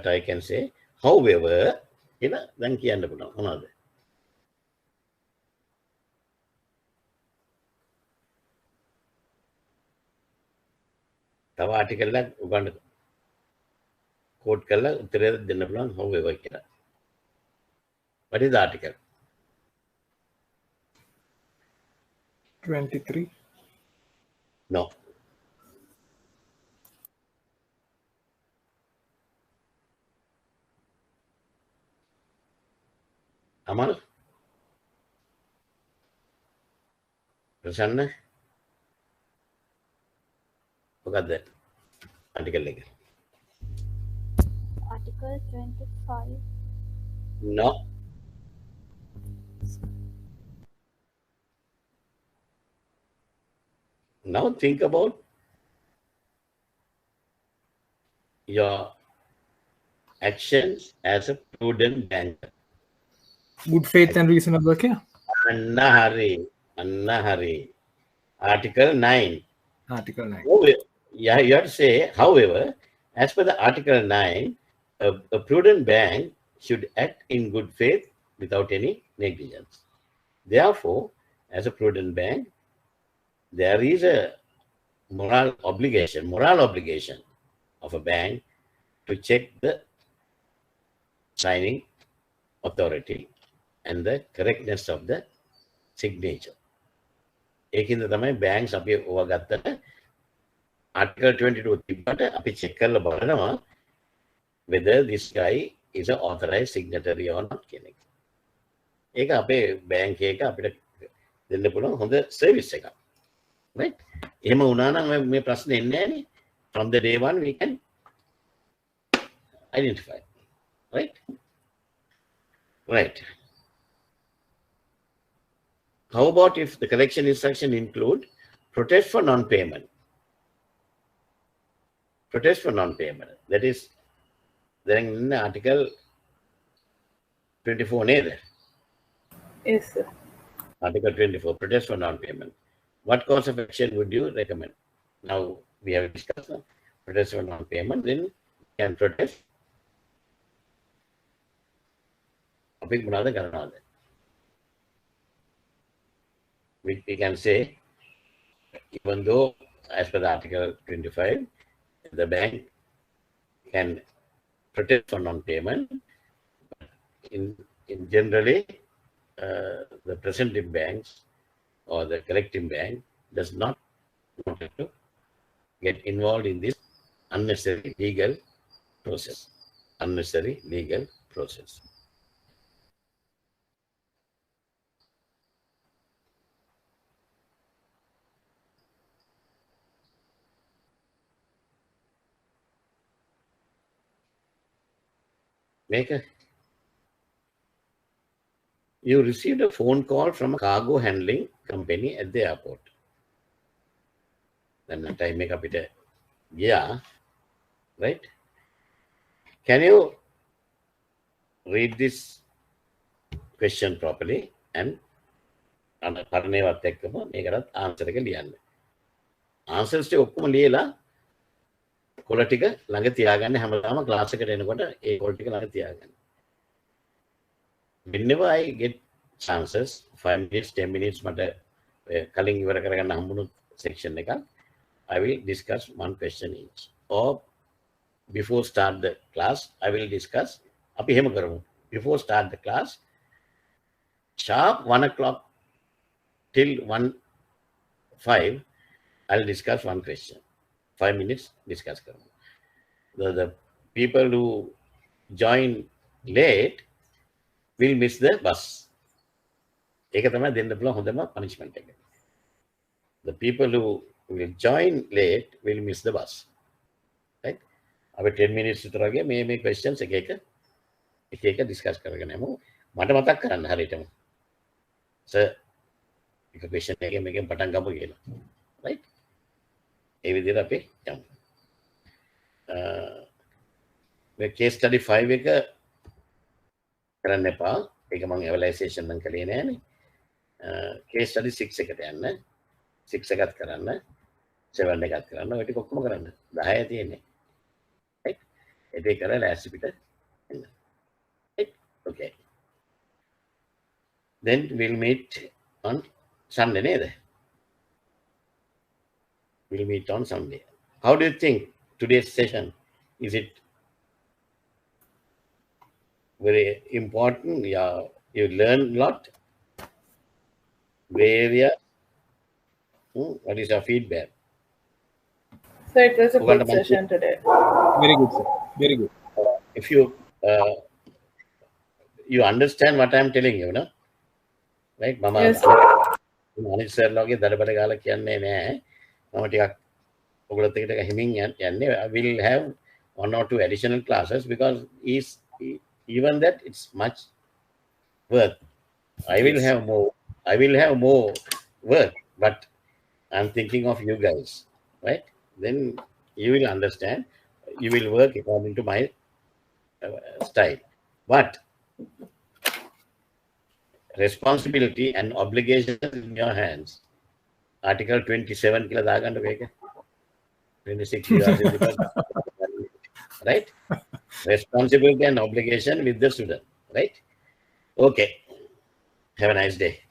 I can say, however, then another. Article quote however. What is the article? 23. No. Amal? Prasanna? Look at that article. Article 25. No. Now think about your actions as a prudent banker. Good faith and reasonable care. Anna Hari. Article 9. Article 9. Yeah, you have to say, however, as per the Article 9, a prudent bank should act in good faith without any negligence. Therefore, as a prudent bank, there is a moral obligation of a bank to check the signing authority and the correctness of the signature. ඒකින්ද තමයි banks අපි ඕවා ගත්තට Article 22 තිබ්බට අපි check කරලා බලනවා whether this guy is an authorized signatory or not කියන එක. ඒක අපේ bank එක අපිට දෙන්න පුළුවන් හොඳ service එකක්. Right? එහෙම වුණා නම් මේ ප්‍රශ්නේ එන්නේ නැහැනේ. From the day one we can identify. Right? Right. How about if the collection instruction include protest for non-payment? Protest for non-payment. That is there in Article 24 neither. Yes, sir. Article 24, protest for non-payment. what course of action would you recommend? Now we have discussed protest for non-payment, then you can protest. We can say, even though as per the Article 25, the bank can protest for non-payment, in generally the presenting banks or the collecting bank does not want to get involved in this unnecessary legal process. Unnecessary legal process. You received a phone call from a cargo handling company at the airport. Then the time make up it. Yeah, right? Can you read this question properly and answer answers to කොලටික ළඟ තියාගන්න හැමදාම class එකට එනකොට ඒ කොලටික ළඟ තියාගන්න. Whenever I get chances, 5 minutes, 10 minutes මට කලින් ඉවර කරගන්න හම්බුණු section එක, I will discuss one question each. Or before start the class, I will discuss. අපි එහෙම කරමු. Before start the class, sharp 1 o'clock till 1:05, I'll discuss one question. 5 minutes discuss. The people who join late will miss the bus. Punishment. The people who will join late will miss the bus. Right? About 10 minutes to may questions discuss. Sir, if a question make a right? Case study 5 එක කරන්න එපා. ඒක මම evaluation නම් කළේ නෑනේ. Case study 6 එකට යන්න. 6 එකත් කරන්න. 7 එකත් කරන්න. ඔය ටික ඔක්කොම කරන්න. 10 තියෙන්නේ. right? ඒක කරලා last පිට එන්න. right? Okay. Then we'll meet on Sunday නේද? We'll meet on Sunday. How do you think today's session? Is it very important? Yeah, you learn a lot. Where what is your feedback? So it was a good session today. Very good, sir. Very good. If you you understand what I'm telling you, no? Right, Mama? Yes. Sir, I will have 1 or 2 additional classes because even that it's much work. I will have more work, but I'm thinking of you guys, right? Then you will understand. You will work according to my style. But responsibility and obligations in your hands. Article 27 kila daaganda veka. 26 years, right? Responsibility and obligation with the student, right? Okay. Have a nice day.